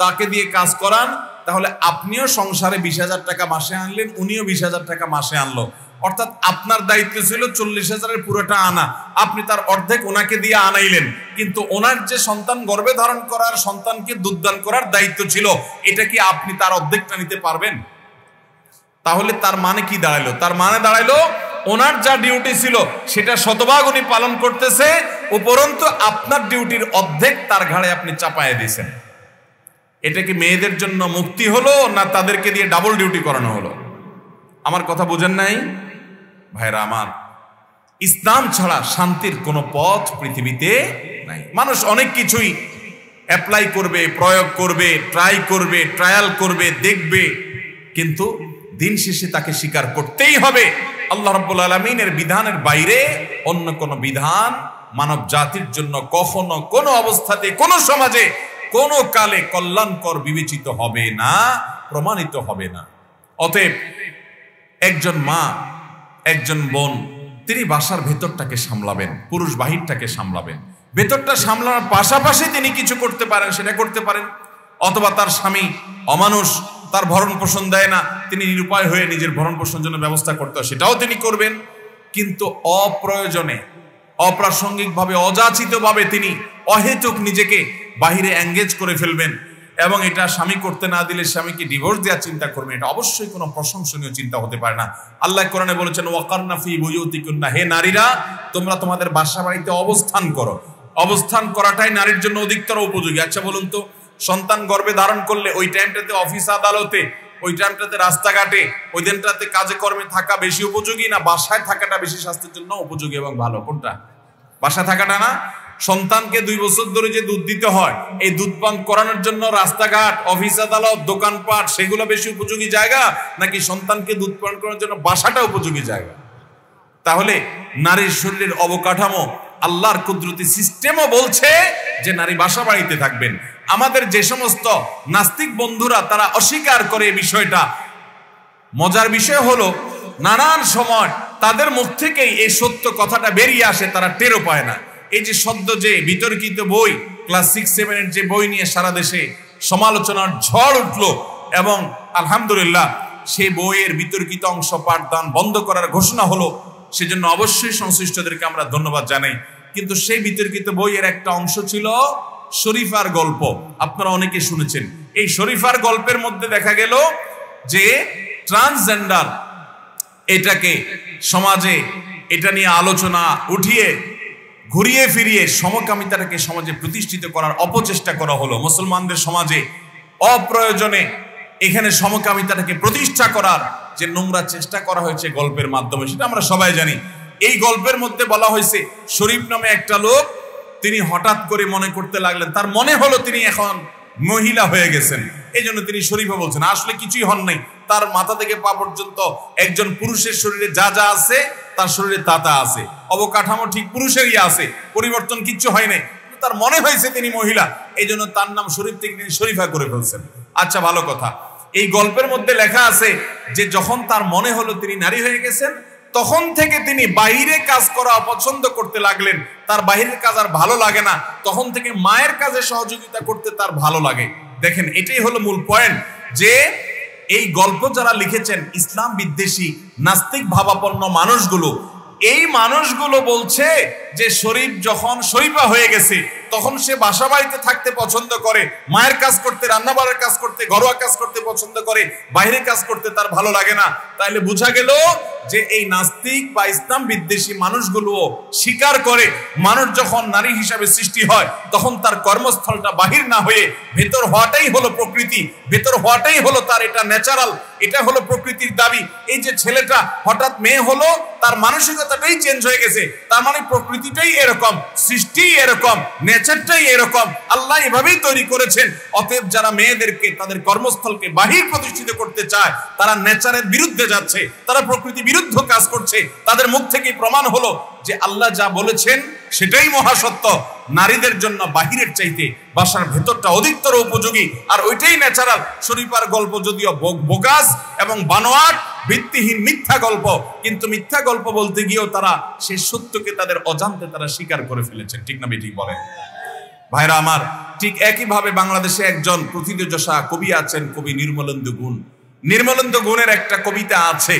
তাকে দিয়ে কাজ করান, তাহলে আপনিও সংসারে 20,000 টাকা মাসে আনলেন, উনিও 20,000 টাকা মাসে আনলো। অর্থাৎ আপনার দায়িত্ব ছিল 40,000-এর পুরোটা আনা, আপনি তার অর্ধেক ওনাকে দিয়ে আনাইলেন, কিন্তু ওনার যে সন্তান গর্ভে ধারণ করার, সন্তানকে দুধদান করার দায়িত্ব ছিল, এটা কি আপনি তার অর্ধেকটা নিতে পারবেন? তাহলে তার মানে কি দাঁড়াইলো? তার মানে দাঁড়াইলো ওনার যা ডিউটি ছিল সেটা শতভাগ উনি পালন করতেছে, উপরন্তু আপনার ডিউটির অর্ধেক তার ঘাড়ে আপনি চাপায় দিয়েছেন। এটা কি মেয়েদের জন্য মুক্তি হলো, না তাদেরকে দিয়ে ডাবল ডিউটি করানো হলো? আমার কথা বুঝেন নাই ভাইরা আমার? ইসলাম ছাড়া শান্তির কোনো পথ পৃথিবীতে নাই। মানুষ অনেক কিছুই অ্যাপ্লাই করবে, প্রয়োগ করবে, ট্রাই করবে, ট্রায়াল করবে, দেখবে, কিন্তু দিন শেষে তাকে স্বীকার করতেই হবে আল্লাহ রাব্বুল আলামিনের বিধানের বাইরে অন্য কোনো বিধান মানব জাতির জন্য কখনো, কোনো অবস্থাতে, কোনো সমাজে, কোনো কালে কল্যাণকর বিবেচিত হবে না, প্রমাণিত হবে না। অতএব একজন মা, একজন বোন, তিনি বাসার ভেতরটাকে সামলাবেন, পুরুষ বাহিরটাকে সামলাবেন। ভেতরটা সামলানোর পাশাপাশি তিনি কিছু করতে পারেন, সেটা করতে পারেন। অথবা তার স্বামী অমানুষ, তার ভরণ পোষণ দেয় না, তিনি নিরুপায় হয়ে নিজের ভরণ পোষণের জন্য ব্যবস্থা করতে হয়, সেটাও তিনি করবেন। কিন্তু অপ্রয়োজনে, অপ্রাসঙ্গিকভাবে, অযাচিতভাবে তিনি অহেতুক নিজেকে বাহিরে এঙ্গেজ করে ফেলবেন এবং এটা স্বামী করতে না দিলে স্বামীকে ডিভোর্স দেওয়ার চিন্তা করবেন, এটা অবশ্যই কোনো প্রশংসনীয় চিন্তা হতে পারে না। আল্লাহ কোরআনে বলেছেন ওয়াকারনা ফি বুয়ুতিকুন্না, হে নারীরা তোমরা তোমাদের বাসা বাড়িতে অবস্থান করো। অবস্থান করাটাই নারীর জন্য অধিকতর উপযোগী। আচ্ছা বলুন তো, সন্তান গর্ভে ধারণ করলে ওই টাইমটাতে অফিস আদালতে, ওই টাইমটাতে রাস্তাঘাটে, ওই দিনটাতে কাজে কর্মে থাকা বেশি উপযোগী, না বাসায় থাকাটা বেশি স্বাস্থ্যের জন্য উপযোগী এবং ভালো? কোনটা? বাসায় থাকাটা না? সন্তানকে 2 বছর ধরে যে দুধ দিতে হয়, এই দুধ পান করানোর জন্য রাস্তাঘাট, অফিস আদালত, দোকানপাট, সেগুলো বেশি উপযোগী জায়গা, নাকি সন্তানকে দুধ পান করানোর জন্য বাসাটা উপযোগী জায়গা? তাহলে নারীর শরীরের অবকাঠামো, আল্লাহর কুদরতি সিস্টেমও বলছে যে নারী বাসা বাড়িতে থাকবেন। আমাদের যে সমস্ত নাস্তিক বন্ধুরা তারা অস্বীকার করে এই বিষয়টা, মজার বিষয় হলো নানান সময় তাদের মুখ থেকেই এই সত্য কথাটা বেরিয়ে আসে, তারা টেরও পায় না। এই যে সদ্য যে বিতর্কিত বই, ক্লাস 6-7-এর যে বই নিয়ে সারা দেশে সমালোচনার ঝড় উঠলো এবং আলহামদুলিল্লাহ সেই বইয়ের বিতর্কিত অংশ পাঠদান বন্ধ করার ঘোষণা হলো, সেজন্য অবশ্যই সংশ্লিষ্টদেরকে আমরা ধন্যবাদ জানাই। কিন্তু সেই বিতর্কিত বইয়ের একটা অংশ ছিল শরীফার গল্প। আপনারা অনেকে শুনেছেন। এই শরীফার গল্পের মধ্যে দেখা গেল যে ট্রান্সজেন্ডার, এটাকে সমাজে, এটা নিয়ে আলোচনা উঠিয়ে ঘুরিয়ে ফিরিয়ে সমকামিতাটাকে সমাজে প্রতিষ্ঠিত করার অপচেষ্টা করা হলো। মুসলমানদের সমাজে অপ্রয়োজনে এখানে সমকামিতাটাকে প্রতিষ্ঠা করার যে নোংরা চেষ্টা করা হয়েছে গল্পের মাধ্যমে, সেটা আমরা সবাই জানি। এই গল্পের মধ্যে বলা হয়েছে শরীফ নামে একটা লোক, তিনি হঠাৎ করে মনে করতে লাগলেন, তার মনে হলো তিনি এখন মহিলা হয়ে গেছেন, এই জন্য তিনি শরীফা বলছেন। আসলে কিছুই হন নাই, তার মাথা থেকে পা পর্যন্ত একজন পুরুষের শরীরে যা যা আছে তার শরীরে তা তা আছে, অবকাঠামো ঠিক পুরুষেরই আছে, পরিবর্তন কিচ্ছু হয় নাই। তার মনে হয়েছে তিনি মহিলা, এই জন্য তার নাম শরীফ থেকে তিনি শরীফা করে ফেলছেন। আচ্ছা ভালো কথা, এই গল্পের মধ্যে লেখা আছে যে যখন তার মনে হলো তিনি নারী হয়ে গেছেন, তখন থেকে তিনি বাইরে কাজ করা অপছন্দ করতে লাগলেন। তার বাইরের কাজ আর ভালো লাগে না, তখন থেকে মায়ের কাজে সহযোগিতা করতে তার ভালো লাগে। দেখেন, এটাই হলো মূল পয়েন্ট, যে এই গল্প যারা লিখেছেন ইসলাম বিদ্বেষী নাস্তিক ভাবাপন্ন মানুষগুলো, এই মানুষগুলো বলছে যে শরীফ যখন শরীফা হয়ে গেছে তখন সে বাসা বাড়িতে থাকতে পছন্দ করে, মায়ের কাজ করতে, রান্নাবাড়ার কাজ করতে, ঘরোয়া কাজ করতে পছন্দ করে, বাইরে কাজ করতে তার ভালো লাগে না। তাইলে বোঝা গেল যে এই নাস্তিক বা ইসলাম বিদ্বেষী মানুষগুলো স্বীকার করে মানুষ যখন নারী হিসাবে সৃষ্টি হয় তখন তার কর্মস্থলটা বাহির না হয়ে ভেতর হওয়াটাই হলো প্রকৃতি, ভেতর হওয়াটাই হলো তার, এটা ন্যাচারাল, এটা হলো প্রকৃতির দাবি। এই যে ছেলেটা হঠাৎ মেয়ে হলো, তার মানসিকতাটাই চেঞ্জ হয়ে গেছে, তার মানে প্রকৃতিটাই এরকম, সৃষ্টি এরকম, নেচারটাই এরকম, আল্লাহ এভাবেই তৈরি করেছেন। অতএব যারা মেয়েদেরকে তাদের কর্মস্থলকে বাহির প্রতিষ্ঠিত করতে চায় তারা নেচারের বিরুদ্ধে যাচ্ছে, তারা প্রকৃতি বিরুদ্ধ কাজ করছে। তাদের মুখ থেকেই প্রমাণ হলো যে আল্লাহ যা বলেছেন সেটাই মহাসত্য। নারীদের জন্য বাহিরের চাইতে বাসার ভেতরটা অধিকতর উপযোগী, আর ওইটাই ন্যাচারাল। শরীফার গল্প যদিও বোগাস এবং বানোয়াট, ভিত্তিহীন মিথ্যা গল্প, কিন্তু মিথ্যা গল্প বলতে গিয়েও তারা সেই সত্যকে তাদের অজান্তে তারা স্বীকার করে ফেলেছেন। ঠিক না ঠিক বলেন ভাইরা আমার? ঠিক একইভাবে বাংলাদেশে একজন প্রথিতযশা কবি আছেন, কবি নির্মলেন্দু গুণ। নির্মলেন্দু গুণের একটা কবিতা আছে,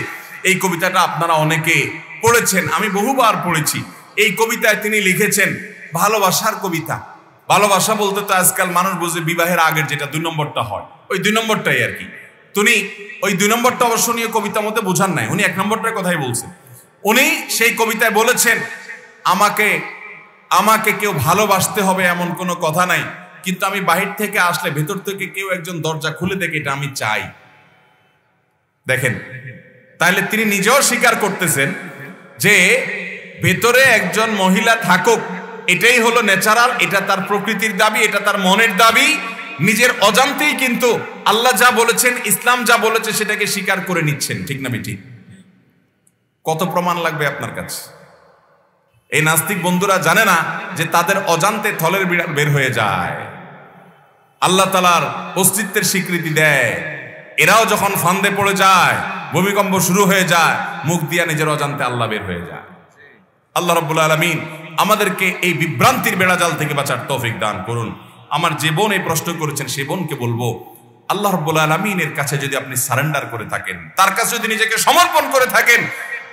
এই কবিতাটা আপনারা অনেকে পড়েছেন, আমি বহুবার পড়েছি। এই কবিতায় তিনি লিখেছেন ভালোবাসার কবিতা। ভালোবাসা বলতে তো আজকাল মানুষ বুঝে বিবাহের আগের যেটা 2 নম্বরটা হয়, ওই 2 নম্বরটাই আর কি। তিনি ওই 2 নম্বরটা অবশ্য নিয়ে কবিতার মধ্যে বোঝান নাই, উনি 1 নম্বরটার কথাই বলছেন। উনি সেই কবিতায় বলেছেন আমাকে কেউ ভালোবাসতে হবে এমন কোনো কথা নাই, কিন্তু আমি বাহির থেকে আসলে ভেতর থেকে কেউ একজন দরজা খুলে দেখে, এটা আমি চাই। দেখেন, তাহলে তিনি নিজেও স্বীকার করতেছেন যে ভেতরে একজন মহিলা থাকুক, এটাই হলো ন্যাচারাল, এটা তার প্রকৃতির দাবি, এটা তার মনের দাবি। নিজের অজান্তেই কিন্তু আল্লাহ যা বলেছেন, ইসলাম যা বলেছে সেটাকে স্বীকার করে নিচ্ছেন। ঠিক না ঠিক? কত প্রমাণ লাগবে আপনার কাছে? এই নাস্তিক বন্ধুরা জানে না যে তাদের অজান্তে থলের বিড়াল বের হয়ে যায়, আল্লাহ তাআলার অস্তিত্বের স্বীকৃতি দেয়। এরাও যখন ফান্দে পড়ে যায়, ভূমিকম্প শুরু হয়ে যায়, মুখ দিয়া নিজের অজান্তে আল্লাহ বের হয়ে যায়। আল্লাহ রাব্বুল আলামিন আমাদেরকে এই বিভ্রান্তির বেড়াজাল থেকে বাঁচার তৌফিক দান করুন। আমার যে বোন এই প্রশ্ন করেছেন, সেই বোনকে বলবো, আল্লাহ রাব্বুল আলামিনের কাছে যদি আপনি সারেন্ডার করে থাকেন, তার কাছে যদি নিজেকে সমর্পণ করে থাকেন,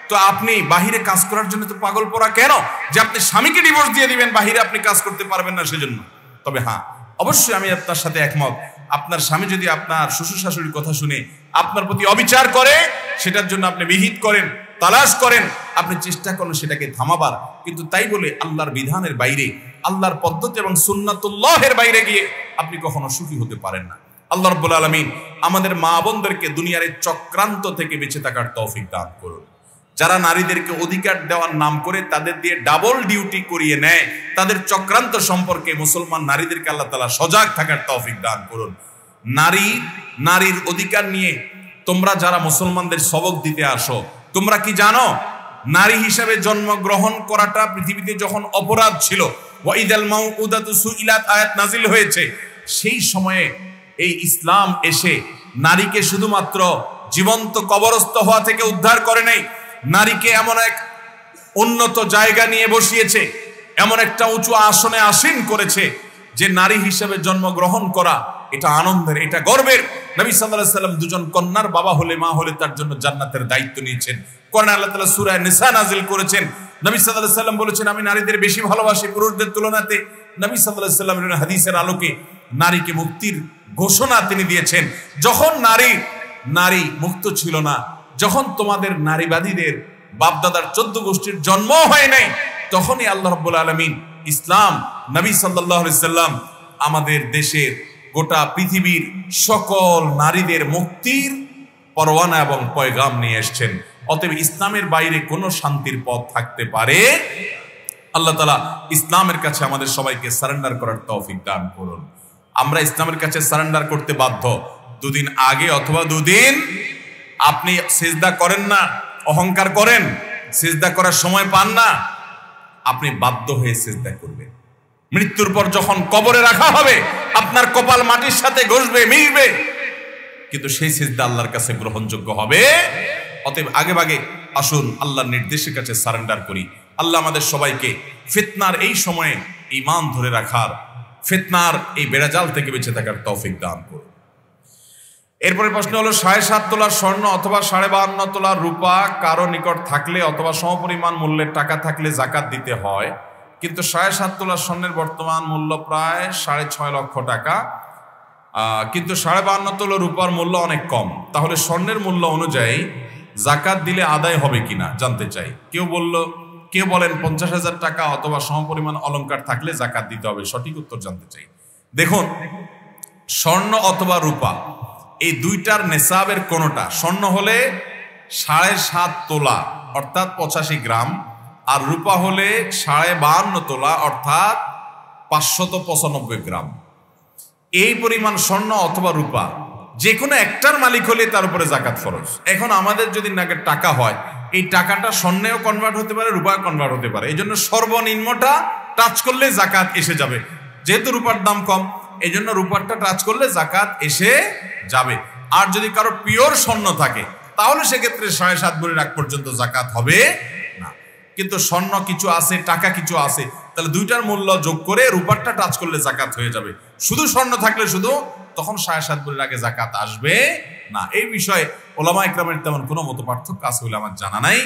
তো আপনি বাহিরে কাজ করার জন্য তো পাগল পড়া কেন যে আপনি স্বামীকে ডিভোর্স দিয়ে দিবেন, বাহিরে আপনি কাজ করতে পারবেন না সেজন্য? তবে হ্যাঁ, অবশ্যই আমি আপনার সাথে একমত, আপনার স্বামী যদি আপনার শ্বশুর শাশুড়ির কথা শুনে আপনার প্রতি অবিচার করে, সেটার জন্য আপনি বিহিত করেন, তালাশ করেন, আপনি চেষ্টা করেন সেটাকে থামাবার। কিন্তু তাই বলে আল্লাহর বিধানের বাইরে, আল্লাহর পদ্ধতি এবং সুন্নাতুল্লাহের বাইরে গিয়ে আপনি কখনো সুখী হতে পারেন না। আল্লাহ রাব্বুল আলামিন আমাদের মা বোনদেরকে দুনিয়ার এই চক্রান্ত থেকে বেঁচে থাকার তৌফিক দান করুন। যারা নারীদেরকে অধিকার দেওয়ার নাম করে তাদের দিয়ে ডাবল ডিউটি করিয়ে নেয়, তাদের চক্রান্ত সম্পর্কে মুসলমান নারীদেরকে আল্লাহ তাআলা সজাগ থাকার তৌফিক দান করুন। নারীর অধিকার নিয়ে তোমরা যারা মুসলমানদের সবক দিতে আসো, তোমরা কি জানো নারী হিসেবে জন্মগ্রহণ করাটা পৃথিবীতে যখন অপরাধ ছিল, ওয়াইদাল মাউউদাতু সুইলাত আয়াত নাজিল হয়েছে, সেই সময়ে এই ইসলাম এসে নারীকে শুধুমাত্র জীবন্ত কবরস্থ হওয়া থেকে উদ্ধার করে নাই, নারীকে এমন এক উন্নত জায়গা নিয়ে বসিয়েছে, এমন একটা উঁচু আসনে আসীন করেছে যে নারী হিসেবে জন্মগ্রহণ করা এটা আনন্দের, এটা গর্বের। নবী সাল্লাল্লাহু আলাইহি সাল্লাম দুজন কন্যার বাবা হলে, মা হলে তার জন্য জান্নাতের দায়িত্ব নিয়েছেন। কোরআনে আল্লাহ তাআলা সূরা নিসা নাযিল করেছেন। নবী সাল্লাল্লাহু আলাইহি সাল্লাম বলেছেন, আমি নারীদের বেশি ভালোবাসি পুরুষদের তুলনাতে। নবী সাল্লাল্লাহু আলাইহি সাল্লামের হাদিসের আলোকে নারীকে মুক্তির ঘোষণা তিনি দিয়েছেন। যখন নারী মুক্ত ছিল না, যখন তোমাদের নারীবাদীদের বাপদাদার 14 গোষ্ঠীর জন্ম হয় নাই, তখনই আল্লাহ রাব্বুল আলামিন ইসলাম, নবী সাল্লাল্লাহু আলাইহি সাল্লাম আমাদের দেশের গোটা পৃথিবীর সকল নারীদের মুক্তির পরওয়ানা এবং পয়গাম নিয়ে এসেছেন। অতএব ইসলামের বাইরে কোনো শান্তির পথ থাকতে পারে? আল্লাহ তাআলা ইসলামের কাছে আমাদের সবাইকে সারেন্ডার করার তৌফিক দান করুন। আমরা ইসলামের কাছে সারেন্ডার করতে বাধ্য। 2 দিন আগে অথবা 2 দিন আপনি সিজদা করেন না, অহংকার করেন, সিজদা করার সময় পান না, আপনি বাধ্য হয়ে সিজদা করবেন। মৃত্যুর পর যখন কবরে রাখা হবে, আপনার কপাল মাটির সাথে ঘষবে, মিশবে, কিন্তু সেই সিজদা আল্লাহর কাছে গ্রহণযোগ্য হবে। অতএব আগে ভাগে আসুন আল্লাহর নির্দেশের কাছে সারেন্ডার করি। আল্লাহ আমাদের সবাইকে ফিতনার এই সময়ে ঈমান ধরে রাখার, ফিতনার এই বেড়াজাল থেকে বেঁচে থাকার তৌফিক দান করুন। এরপরে প্রশ্ন হলো, 7.5 তোলা স্বর্ণ অথবা 52.5 তোলা রূপা কারো নিকট থাকলে অথবা সমপরিমাণ মূল্যের টাকা থাকলে যাকাত দিতে হয়, কিন্তু 7.5 তোলা স্বর্ণের বর্তমান মূল্য প্রায় 6.5 লক্ষ টাকা, কিন্তু 52.5 তোলা রূপার মূল্য অনেক কম। তাহলে স্বর্ণের মূল্য অনুযায়ী যাকাত দিলে আদায় হবে কিনা জানতে চাই। কেউ বলেন 50,000 টাকা অথবা সমপরিমাণ অলংকার থাকলে যাকাত দিতে হবে। সঠিক উত্তর জানতে চাই। দেখুন, স্বর্ণ অথবা রূপা এই দুইটার নেসাবের কোনোটা, স্বর্ণ হলে 7.5 তোলা অর্থাৎ 85 গ্রাম, আর রূপা হলে 52.5 তোলা অর্থাৎ 595 গ্রাম। এই পরিমাণ স্বর্ণ অথবা রূপা যে কোনো একটার মালিক হলে তার উপরে যাকাত ফরজ। এখন আমাদের যদি নাগের টাকা হয়, এই টাকাটা স্বর্ণেও কনভার্ট হতে পারে, রূপায় কনভার্ট হতে পারে। এই জন্য সর্বনিম্নটা টাচ করলে যাকাত এসে যাবে। যেহেতু রূপার দাম কম, এই জন্য রূপারটা টাচ করলে যাকাত এসে যাবে। আর যদি কারো পিওর স্বর্ণ থাকে, তাহলে সেক্ষেত্রে 7.5 ভরি রাখ পর্যন্ত যাকাত হবে না। কিন্তু স্বর্ণ কিছু আছে, টাকা কিছু আছে, তাহলে দুইটার মূল্য যোগ করে রূপারটা টাচ করলে যাকাত হয়ে যাবে। শুধু স্বর্ণ থাকলে শুধু তখন 7.5 ভরির আগে যাকাত আসবে না। এই বিষয়ে ওলামা ইকরামের তেমন কোনো মত পার্থক্য আছে বলে আমার জানা নাই,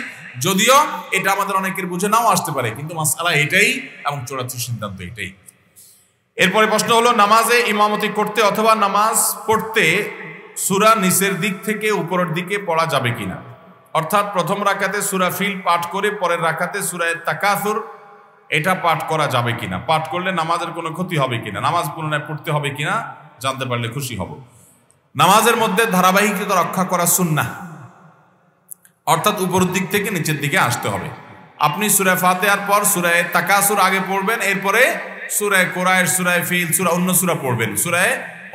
যদিও এটা আমাদের অনেকের বুঝে নাও আসতে পারে, কিন্তু মাসআলা এটাই এবং চূড়ান্ত সিদ্ধান্ত এটাই। এরপরে প্রশ্ন হলো, নামাজে ইমামতি করতে অথবা নামাজ পড়তে সূরা নিচের দিক থেকে উপরের দিকে পড়া যাবে কিনা? অর্থাৎ প্রথম রাকাতে সূরা ফিল পাঠ করে পরের রাকাতে সূরা তাকাসুর এটা পাঠ করা যাবে কিনা? পাঠ করলে নামাজের কোনো ক্ষতি হবে কিনা? নামাজ পুনরায় পড়তে হবে কিনা? জানতে পারলে খুশি হব। নামাজের মধ্যে ধারাবাহিকতা রক্ষা করা সুন্নাহ, অর্থাৎ উপরের দিক থেকে নিচের দিকে আসতে হবে। আপনি সূরা ফাতিহার পর সূরা তাকাসুর আগে পড়বেন, এরপরে সূরা কুরাইশ, সূরা ফিল, অন্য সূরা পড়বেন,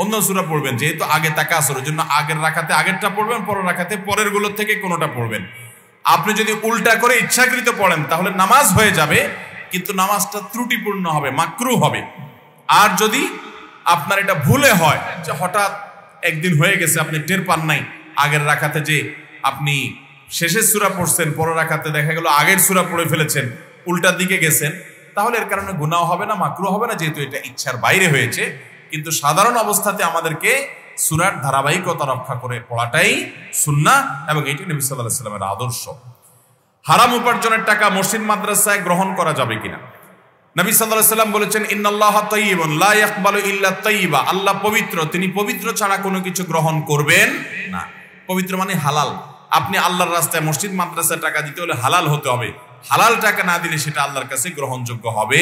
অন্য সূরা পড়বেন, যেহেতু আগে তাকাসুরের জন্য আগের রাকাতে আগেরটা পড়বেন, পরের রাকাতে পরের গুলোর থেকে কোনোটা পড়বেন। আপনি যদি উল্টা করে ইচ্ছাকৃত পড়েন তাহলে নামাজ হয়ে যাবে, কিন্তু নামাজটা ত্রুটিপূর্ণ হবে, মাকরুহ হবে। আর যদি আপনার এটা ভুলে হয়, যে হঠাৎ একদিন হয়ে গেছে আপনি টের পান নাই, আগের রাকাতে যে আপনি শেষের সূরা পড়ছেন, পরের রাকাতে দেখা গেল আগের সূরা পড়ে ফেলেছেন, উল্টার দিকে গেছেন, তাহলে এর কারণে গুনাহ হবে না, মাকরুহ হবে না, যেহেতু এটা ইচ্ছার বাইরে হয়েছে। কিন্তু সাধারণ অবস্থাতে আমাদেরকে সূরার ধারাবাহিকতা রক্ষা করে পড়াটাই সুন্নাহ, এবং এটি নবী সাল্লাল্লাহু আলাইহি ওয়াসাল্লামের আদর্শ। হারাম উপার্জনের টাকা মসজিদ মাদ্রাসায় গ্রহণ করা যাবে কিনা? নবী সাল্লাল্লাহু আলাইহি ওয়াসাল্লাম বলেছেন, ইন্নাল্লাহা তাইয়্যিবুন লা ইয়াকবালু ইল্লা তাইয়্যিবা, আল্লাহ পবিত্র, তিনি পবিত্র ছাড়া কোনো কিছু গ্রহণ করবেন না। পবিত্র মানে হালাল। আপনি আল্লাহর রাস্তায় মসজিদ মাদ্রাসায় টাকা দিতে হলে হালাল হতে হবে, হালাল টাকা না দিলে সেটা আল্লাহর কাছে গ্রহণযোগ্য হবে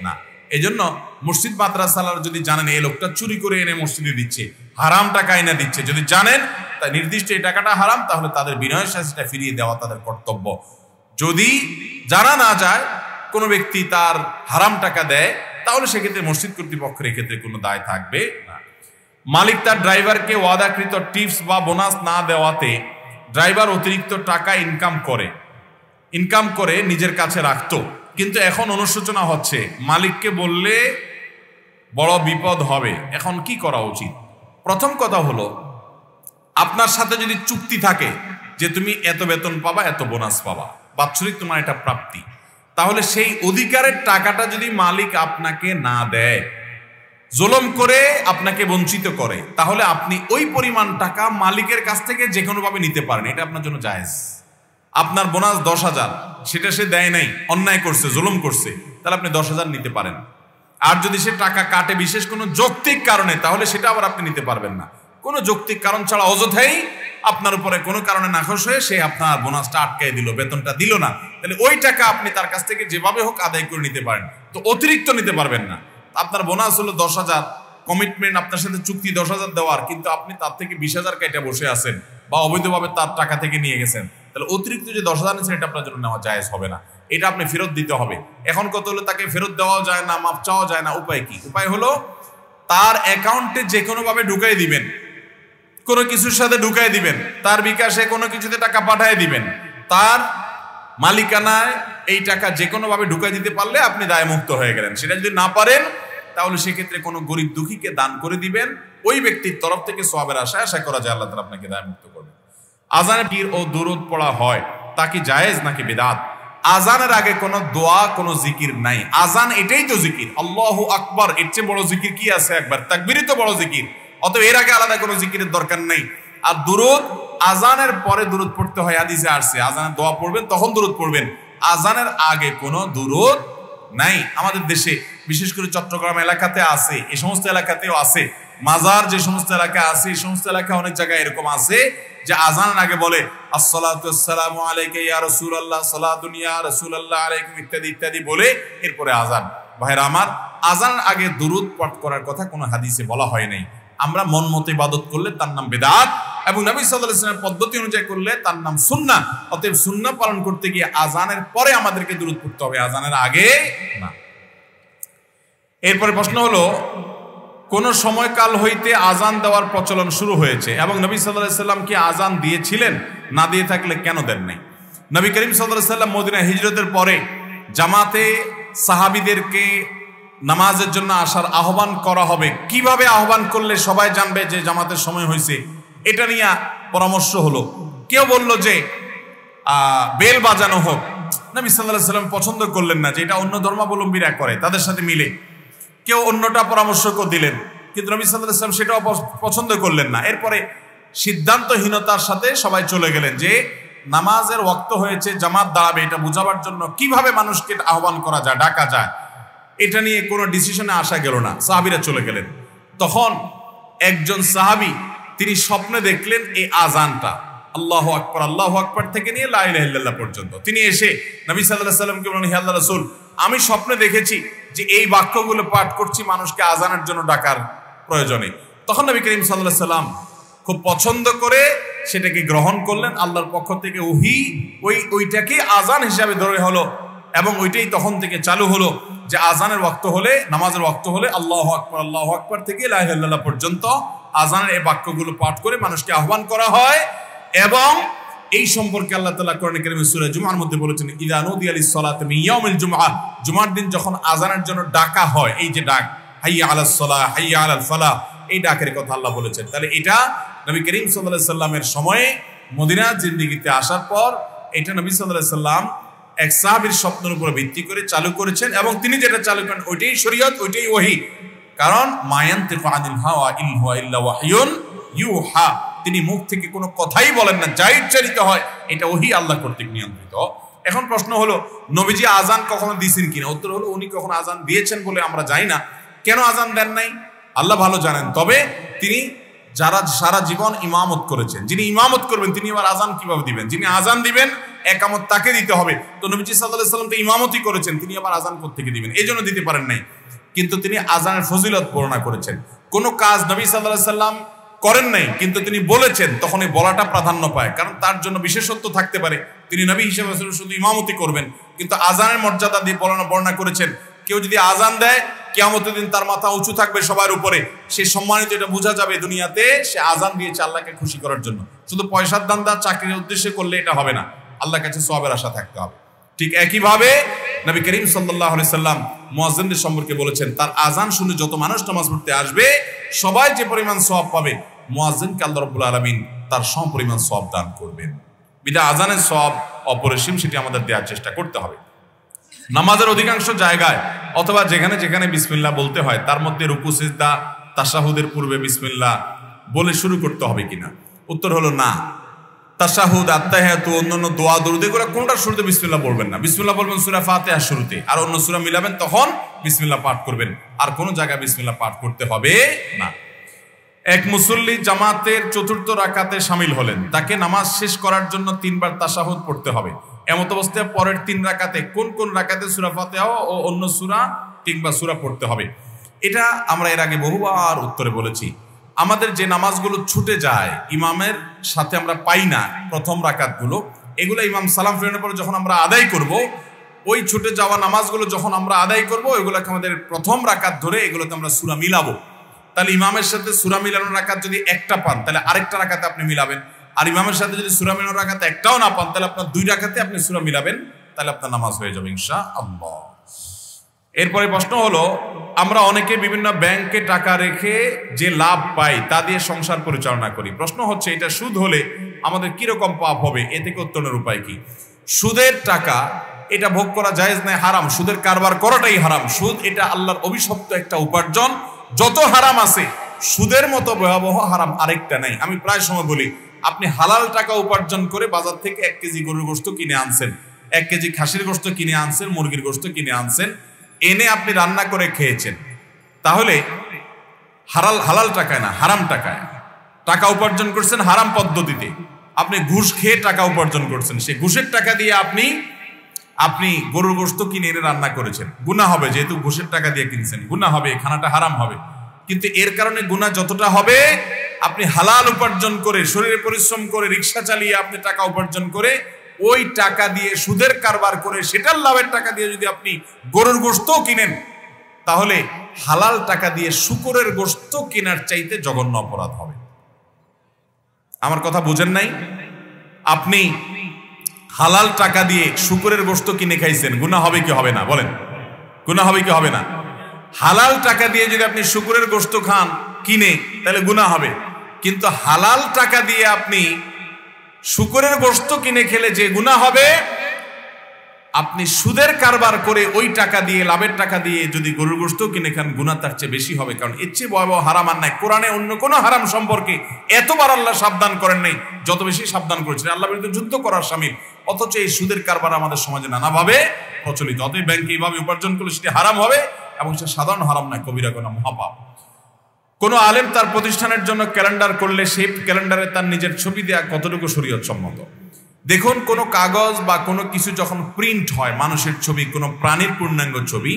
না। এজন্য মসজিদ মাদ্রাসার যদি জানেন এই লোকটা চুরি করে এনে মসজিদে দিচ্ছে, হারাম টাকা এনে দিচ্ছে, যদি জানেন তাই নির্দিষ্ট এই টাকাটা হারাম, তাহলে তাদের বিনয়ের সাথে সেটা ফিরিয়ে দেওয়া তাদের কর্তব্য। যদি জানা না যায় কোনো ব্যক্তি তার হারাম টাকা দেয়, তাহলে সেক্ষেত্রে মসজিদ কর্তৃপক্ষের এক্ষেত্রে কোনো দায় থাকবে না। মালিক তার ড্রাইভারকে ওয়াদাকৃত টিপস বা বোনাস না দেওয়াতে ড্রাইভার অতিরিক্ত টাকা ইনকাম করে নিজের কাছে রাখতো, কিন্তু এখন অনুশোচনা হচ্ছে, মালিককে বললে বড় বিপদ হবে, এখন কি করা উচিত? প্রথম কথা হলো, আপনার সাথে যদি চুক্তি থাকে যে তুমি এত বেতন পাবা, এত বোনাস পাবা, বাৎসরিক তোমার এটা প্রাপ্তি, তাহলে সেই অধিকারের টাকাটা যদি মালিক আপনাকে না দেয়, জুলুম করে আপনাকে বঞ্চিত করে, তাহলে আপনি ওই পরিমাণ টাকা মালিকের কাছ থেকে যে কোনোভাবে নিতে পারেন, এটা আপনার জন্য জায়েজ। আপনার বোনাস 10,000, সেটা সে দেয় নাই, অন্যায় করছে, জুলুম করছে, তাহলে আপনি 10,000 নিতে পারেন। আর যদি সে টাকা কাটে বিশেষ কোনো যৌক্তিক কারণে, তাহলে সেটা আবার আপনি নিতে পারবেন না। কোনো যৌক্তিক কারণ ছাড়া অযথাই আপনার উপরে কোনো কারণে নাখোশ হয়ে সে আপনার বোনাসটা আটকায় দিল, বেতনটা দিল না, তাহলে ওই টাকা আপনি তার কাছ থেকে যেভাবে হোক আদায় করে নিতে পারেন, তো অতিরিক্ত নিতে পারবেন না। আপনার বোনাস হলো 10,000, কমিটমেন্ট আপনার সাথে চুক্তি 10,000 দেওয়ার, কিন্তু আপনি তার থেকে 20,000 কেটে বসে আছেন বা অবৈধভাবে তার টাকা থেকে নিয়ে গেছেন, তাহলে অতিরিক্ত যে 10,000 নিয়েছেন এটা আপনার জন্য নেওয়া জায়েজ হবে না, এটা আপনি ফেরত দিতে হবে। এখন কত হলো, তাকে ফেরত দেওয়াও যায় না, মাপ চাওয়া যায় না। উপায় কি? উপায় হলো তার অ্যাকাউন্টে যে কোনোভাবে ঢুকাই দিবেন, কোনো কিছুর সাথে ঢুকাই দিবেন, তার বিকাশে কোনো কিছুতে টাকা পাঠায় দিবেন, তার মালিকানায় এই টাকা যে কোনোভাবে ঢুকাই দিতে পারলে আপনি দায়মুক্ত হয়ে গেলেন। সেটা যদি না পারেন, তাহলে সেক্ষেত্রে কোনো গরিব দুঃখীকে দান করে দিবেন, ওই ব্যক্তির তরফ থেকে সওয়াবের আশা করা যায় আল্লাহ তাআলা আপনাকে দায়মুক্ত করবেন। আজানে পীর ও দুরূদ পড়া হয়, তা কি জায়েজ নাকি বিদআত? আজানের আগে কোনো দোয়া, কোনো জিকির নাই। আজান এটাই তো জিকির, আল্লাহু আকবার, এর চেয়ে বড় জিকির কি আছে? একবার তাকবীরই তো বড় জিকির, অতএব এর আগে আলাদা কোনো জিকিরের দরকার নেই। আর দুরূদ, আজানের পরে দুরূদ পড়তে হয়, হাদিসে আসছে আজানের দোয়া পড়বেন তখন দুরূদ পড়বেন, আজানের আগে কোনো দুরূদ নাই। আমাদের দেশে বিশেষ করে চট্টগ্রাম এলাকাতে আছে, এই সমস্ত এলাকাতেও আছে, মাজার যে সমস্ত এলাকা আছে এই সমস্ত এলাকা অনেক জায়গায় এরকম আছে যে আজানের আগে বলে আসসালাতু ওয়াসসালামু আলাইকা ইয়া রাসূলুল্লাহ, সালাতুন ইয়া রাসূলুল্লাহ আলাইকুম, ইত্যাদি ইত্যাদি বলে এরপরে আজান। ভাইরা আমার, আজানের আগে দুরূদ পাঠ করার কথা কোনো হাদিসে বলা হয় নাই। আমরা মন মতো ইবাদত করলে তার নাম বিদআত, এবং নবী সাল্লাল্লাহু আলাইহি ওয়াসাল্লামের পদ্ধতি অনুযায়ী করলে তার নাম সুন্নাহ। অতএব সুন্নাহ পালন করতে গিয়ে আজানের পরে আমাদেরকে দুরূদ পড়তে হবে, আজানের আগে না। এরপরে প্রশ্ন হলো, কোন সময়কাল হইতে আজান দেওয়ার প্রচলন শুরু হয়েছে এবং নবী সাল্লাল্লাহু আলাইহি ওয়াসাল্লাম কি আজান দিয়েছিলেন? না দিয়ে থাকলে কেন দেন নাই? নবী করিম সাল্লাল্লাহু আলাইহি ওয়াসাল্লাম মদিনা হিজরতের পরে জামাতে সাহাবীদেরকে নামাজের জন্য আসার আহ্বান করা হবে, কিভাবে আহ্বান করলে সবাই জানবে যে জামাতের সময় হয়েছে, এটা নিয়ে পরামর্শ হলো। কেউ বলল যে বেল বাজানো হোক, নবী সাল্লাল্লাহু আলাইহি ওয়াসাল্লাম পছন্দ করলেন না, যে এটা অন্য ধর্মাবলম্বীরা করে তাদের সাথে মিলে। কেউ অন্যটা পরামর্শ দিলেন, কিন্তু নবী সাল্লাল্লাহু আলাইহি ওয়াসাল্লাম সেটাও পছন্দ করলেন না। এরপরে সিদ্ধান্তহীনতার সাথে সবাই চলে গেলেন যে নামাজের ওয়াক্ত হয়েছে, জামাত দাঁড়াবে, এটা বোঝাবার জন্য কিভাবে মানুষকে আহ্বান করা যায়, ডাকা যায়, এটা নিয়ে কোনো ডিসিশনে আসা গেল না, সাহাবীরা চলে গেলেন। তখন একজন সাহাবী তিনি স্বপ্নে দেখলেন এই আজানটা, আল্লাহু আকবার থেকে নিয়ে লা ইলাহা ইল্লাল্লাহ পর্যন্ত। তিনি এসে নবী সাল্লাল্লাহু আলাইহি ওয়াসাল্লামকে বললেন, হে আল্লাহর রাসূল, আমি স্বপ্নে দেখেছি যে এই বাক্যগুলো পাঠ করছি মানুষকে আজানের জন্য ডাকার প্রয়োজনে। তখন নবী করিম সাল্লাল্লাহু আলাইহি ওয়াসাল্লাম খুব পছন্দ করে সেটাকে গ্রহণ করলেন। আল্লাহর পক্ষ থেকে ওহী ওইটাকে আজান হিসাবে ধরে হলো, এবং ওইটাই তখন থেকে চালু হলো যে আজানের ওয়াক্ত হলে, নামাজের ওয়াক্ত হলে আল্লাহু আকবার থেকে লা ইলাহা ইল্লাল্লাহ পর্যন্ত আজানের এই বাক্যগুলো পাঠ করে মানুষকে আহ্বান করা হয়। এবং এই সম্পর্কে আল্লাহ তাআলা কোরআন কারীমে সূরা জুমআর মধ্যে বলেছেন, ইযা নুদিয়া লিস-সালাতি মিন ইয়াউমিল জুমআহ, জুমার দিন যখন আজানের জন্য ডাকা হয়, এই যে ডাক হাইয়া আলাস সালাহ, হাইয়া আলাল ফালাহ, এই ডাকের কথা আল্লাহ বলেছেন। তাহলে এটা নবী করিম সাল্লাল্লাহু আলাইহি সাল্লামের সময়ে মদিনার জিন্দেগিতে আসার পর এটা নবী সাল্লাল্লাহু আলাইহি সাল্লাম এক সাহাবীর স্বপ্নের উপর ভিত্তি করে চালু করেছেন, এবং তিনি যেটা চালু করেন ওইটাই শরীয়ত, ওইটাই ওহী। কারণ মা ইয়ানতিকু আনিল হাওয়া ইন হুয়া ইল্লা ওয়াহয়ুন ইউহা, তিনি মুখ থেকে কোনো কথাই বলেন না, যা উচ্চারিত হয় এটা ওহী, আল্লাহ কর্তৃক নিয়ন্ত্রিত। এখন প্রশ্ন হলো, নবীজি আজান কখনো দিয়েছেন কিনা? উত্তর হলো, উনি কখনো আজান দিয়েছেন বলে আমরা জানি না। কেন আজান দেন নাই আল্লাহ ভালো জানেন। তবে তিনি যারা সারা জীবন ইমামত করেছেন, যিনি ইমামত করবেন তিনি আবার আজান কিভাবে দিবেন? যিনি আজান দিবেন একামত তাকে দিতে হবে। তো নবীজি সাল্লাল্লাহু আলাইহি ওয়াসাল্লাম তো ইমামতই করেছেন, তিনি আবার আজান কোত্থেকে দিবেন? এই জন্য দিতে পারেন নাই। কিন্তু তিনি আজানের ফজিলত বর্ণনা করেছেন। কোন কাজ নবী সাল্লাল্লাহু আলাইহি ওয়াসাল্লাম করেন নাই কিন্তু তিনি বলেছেন, তখন এই বলাটা প্রাধান্য পায়, কারণ তার জন্য বিশেষত্ব থাকতে পারে। তিনি নবী হিসেবে শুধু ইমামতি করবেন, কিন্তু আজানের মর্যাদা দিয়ে বর্ণনা করেছেন। কেউ যদি আজান দেয়, কিয়ামতের দিন তার মাথা উঁচু থাকবে সবার উপরে, সে সম্মানিত, এটা বোঝা যাবে দুনিয়াতে সে আজান দিয়েছে আল্লাহকে খুশি করার জন্য। শুধু পয়সার দান্দা চাকরির উদ্দেশ্যে করলে এটা হবে না, আল্লাহর কাছে সওয়াবের আশা থাকতে হবে। ঠিক একইভাবে নবী করিম সাল্লাল্লাহু আলাইহি সাল্লাম মুয়াজ্জিনদের সম্পর্কে বলেছেন, তার আজান শুনে যত মানুষ নামাজ পড়তে আসবে সবাই যে পরিমাণ সওয়াব পাবে, মুয়াজ্জিনকে আল্লাহ রাব্বুল আলামিন তার সমপরিমাণ সওয়াব দান করবেন। বিধায় আজানের সওয়াব অপরিসীম, সেটি আমাদের দেওয়ার চেষ্টা করতে হবে। নামাজের অধিকাংশ জায়গায় অথবা যেখানে যেখানে বিসমিল্লাহ বলতে হয় তার মধ্যে রুকু সিজদা তাশাহুদের পূর্বে বিসমিল্লাহ বলে শুরু করতে হবে কিনা? উত্তর হলো না। তাশাহুদ, আত্তাহিয়াতু, অন্যান্য দোয়া দরুদ এগুলো কোনটার শুরুতে বিসমিল্লাহ বলবেন না। বিসমিল্লাহ বলবেন সূরা ফাতিহার শুরুতে, আর অন্য সূরা মিলাবেন তখন বিসমিল্লাহ পাঠ করবেন, আর কোন জায়গায় বিসমিল্লাহ পাঠ করতে হবে না। এক মুসল্লি জামাতের চতুর্থ রাকাতে শামিল হলেন, তাকে নামাজ শেষ করার জন্য 3 বার তাশাহুদ পড়তে হবে। এমত অবস্থায় পরের 3 রাকাতে কোন কোন রাকাতে সূরা ফাতিহা ও অন্য সূরা কিংবা সূরা পড়তে হবে? এটা আমরা এর আগে বহুবার উত্তরে বলেছি। আমাদের যে নামাজগুলো ছুটে যায়, ইমামের সাথে আমরা পাই না প্রথম রাকাতগুলো, এগুলো ইমাম সালাম ফিরানোর পরে যখন আমরা আদায় করব, ওই ছুটে যাওয়া নামাজগুলো যখন আমরা আদায় করব, ওইগুলোকে আমাদের প্রথম রাকাত ধরে এগুলোতে আমরা সূরা মিলাবো। তাহলে ইমামের সাথে সূরা মিলানোর রাকাত যদি একটা পান, তাহলে আরেকটা রাকাতে আপনি মিলাবেন। আর ইমামের সাথে যদি সূরা মিলানোর রাকাত একটাও না পান, তাহলে আপনার 2 রাকাতে আপনি সূরা মিলাবেন, তাহলে আপনার নামাজ হয়ে যাবে ইনশাআল্লাহ। এরপরে প্রশ্ন হলো, আমরা অনেকে বিভিন্ন ব্যাংকে টাকা রেখে যে লাভ পাই তা দিয়ে সংসার পরিচালনা করি। প্রশ্ন হচ্ছে, এটা সুদ হলে আমাদের কিরকম পাপ হবে? এ থেকে উত্তরণের উপায় কি? সুদের টাকা এটা ভোগ করা জায়েজ নয়, হারাম। সুদের কারবার করাটাই হারাম। সুদ এটা আল্লাহর অভিশপ্ত একটা উপার্জন। যত হারাম আছে সুদের মতো ভয়াবহ হারাম আরেকটা নাই। আমি প্রায় সময় বলি, আপনি হালাল টাকা উপার্জন করে বাজার থেকে 1 কেজি গরুর গোশত কিনে আনছেন, 1 কেজি খাসির গোশত কিনে আনছেন, মুরগির গোশত কিনে আনছেন, এনে আপনি রান্না করে খেয়েছেন, তাহলে হালাল টাকায় না, হারাম টাকায় টাকা উপার্জন করছেন, হারাম পদ্ধতিতে। আপনি ঘুষ খেয়ে টাকা উপার্জন করছেন, সেই ঘুষের টাকা দিয়ে আপনি গরুর গোশত কিনে এনে রান্না করেছেন, গুনাহ হবে। যেহেতু ঘুষের টাকা দিয়ে কিনছেন, গুনাহ হবে, খানাটা হারাম হবে। কিন্তু এর কারণে গুনাহ যতটা হবে, আপনি হালাল উপার্জন করে, শরীরে পরিশ্রম করে, রিক্সা চালিয়ে আপনি টাকা উপার্জন করে, ওই টাকা দিয়ে সুদের কারবার করে সেটার লাভের টাকা দিয়ে যদি আপনি গরুর গোশত কিনেন, তাহলে হালাল টাকা দিয়ে শূকরের গোশত কেনার চাইতে জঘন্য অপরাধ হবে। আমার কথা বুঝেন নাই? আপনি হালাল টাকা দিয়ে শূকরের গোশত কিনে খাইছেন, গুনাহ হবে কি হবে না? বলেন, গুনাহ হবে কি হবে না? হালাল টাকা দিয়ে যদি আপনি শূকরের গোশত খান কিনে, তাহলে গুনাহ হবে। কিন্তু হালাল টাকা দিয়ে আপনি শূকরের গোশত কিনে খেলে যে গুনাহ হবে, আপনি সুদের কারবার করে ওই টাকা দিয়ে, লাভের টাকা দিয়ে যদি গরুর গোশত কিনে খান, গুনাহ তার চেয়ে বেশি হবে। কারণ এর চেয়ে ভয়াবহ হারাম আর নাই। কোরআনে অন্য কোনো হারাম সম্পর্কে এতবার আল্লাহ সাবধান করেন নাই যত বেশি সাবধান করেছেন আল্লাহ বিরুদ্ধে যুদ্ধ করার শামিল। অথচ এই সুদের কারবার আমাদের সমাজে নানাভাবে প্রচলিত। অতএব ব্যাংকে এইভাবে উপার্জন করলে সেটি হারাম হবে, এবং সে সাধারণ হারাম নয়, কবিরা গুনাহ, মহাপাপ। কোনো আলেম তার প্রতিষ্ঠানের জন্য ক্যালেন্ডার করলে সেই ক্যালেন্ডারে তার নিজের ছবি দেওয়া কতটুকু শরীয়ত সম্মত? দেখুন, কোনো কাগজ বা কোনো কিছু যখন প্রিন্ট হয়, মানুষের ছবি, কোনো প্রাণীর পূর্ণাঙ্গ ছবি,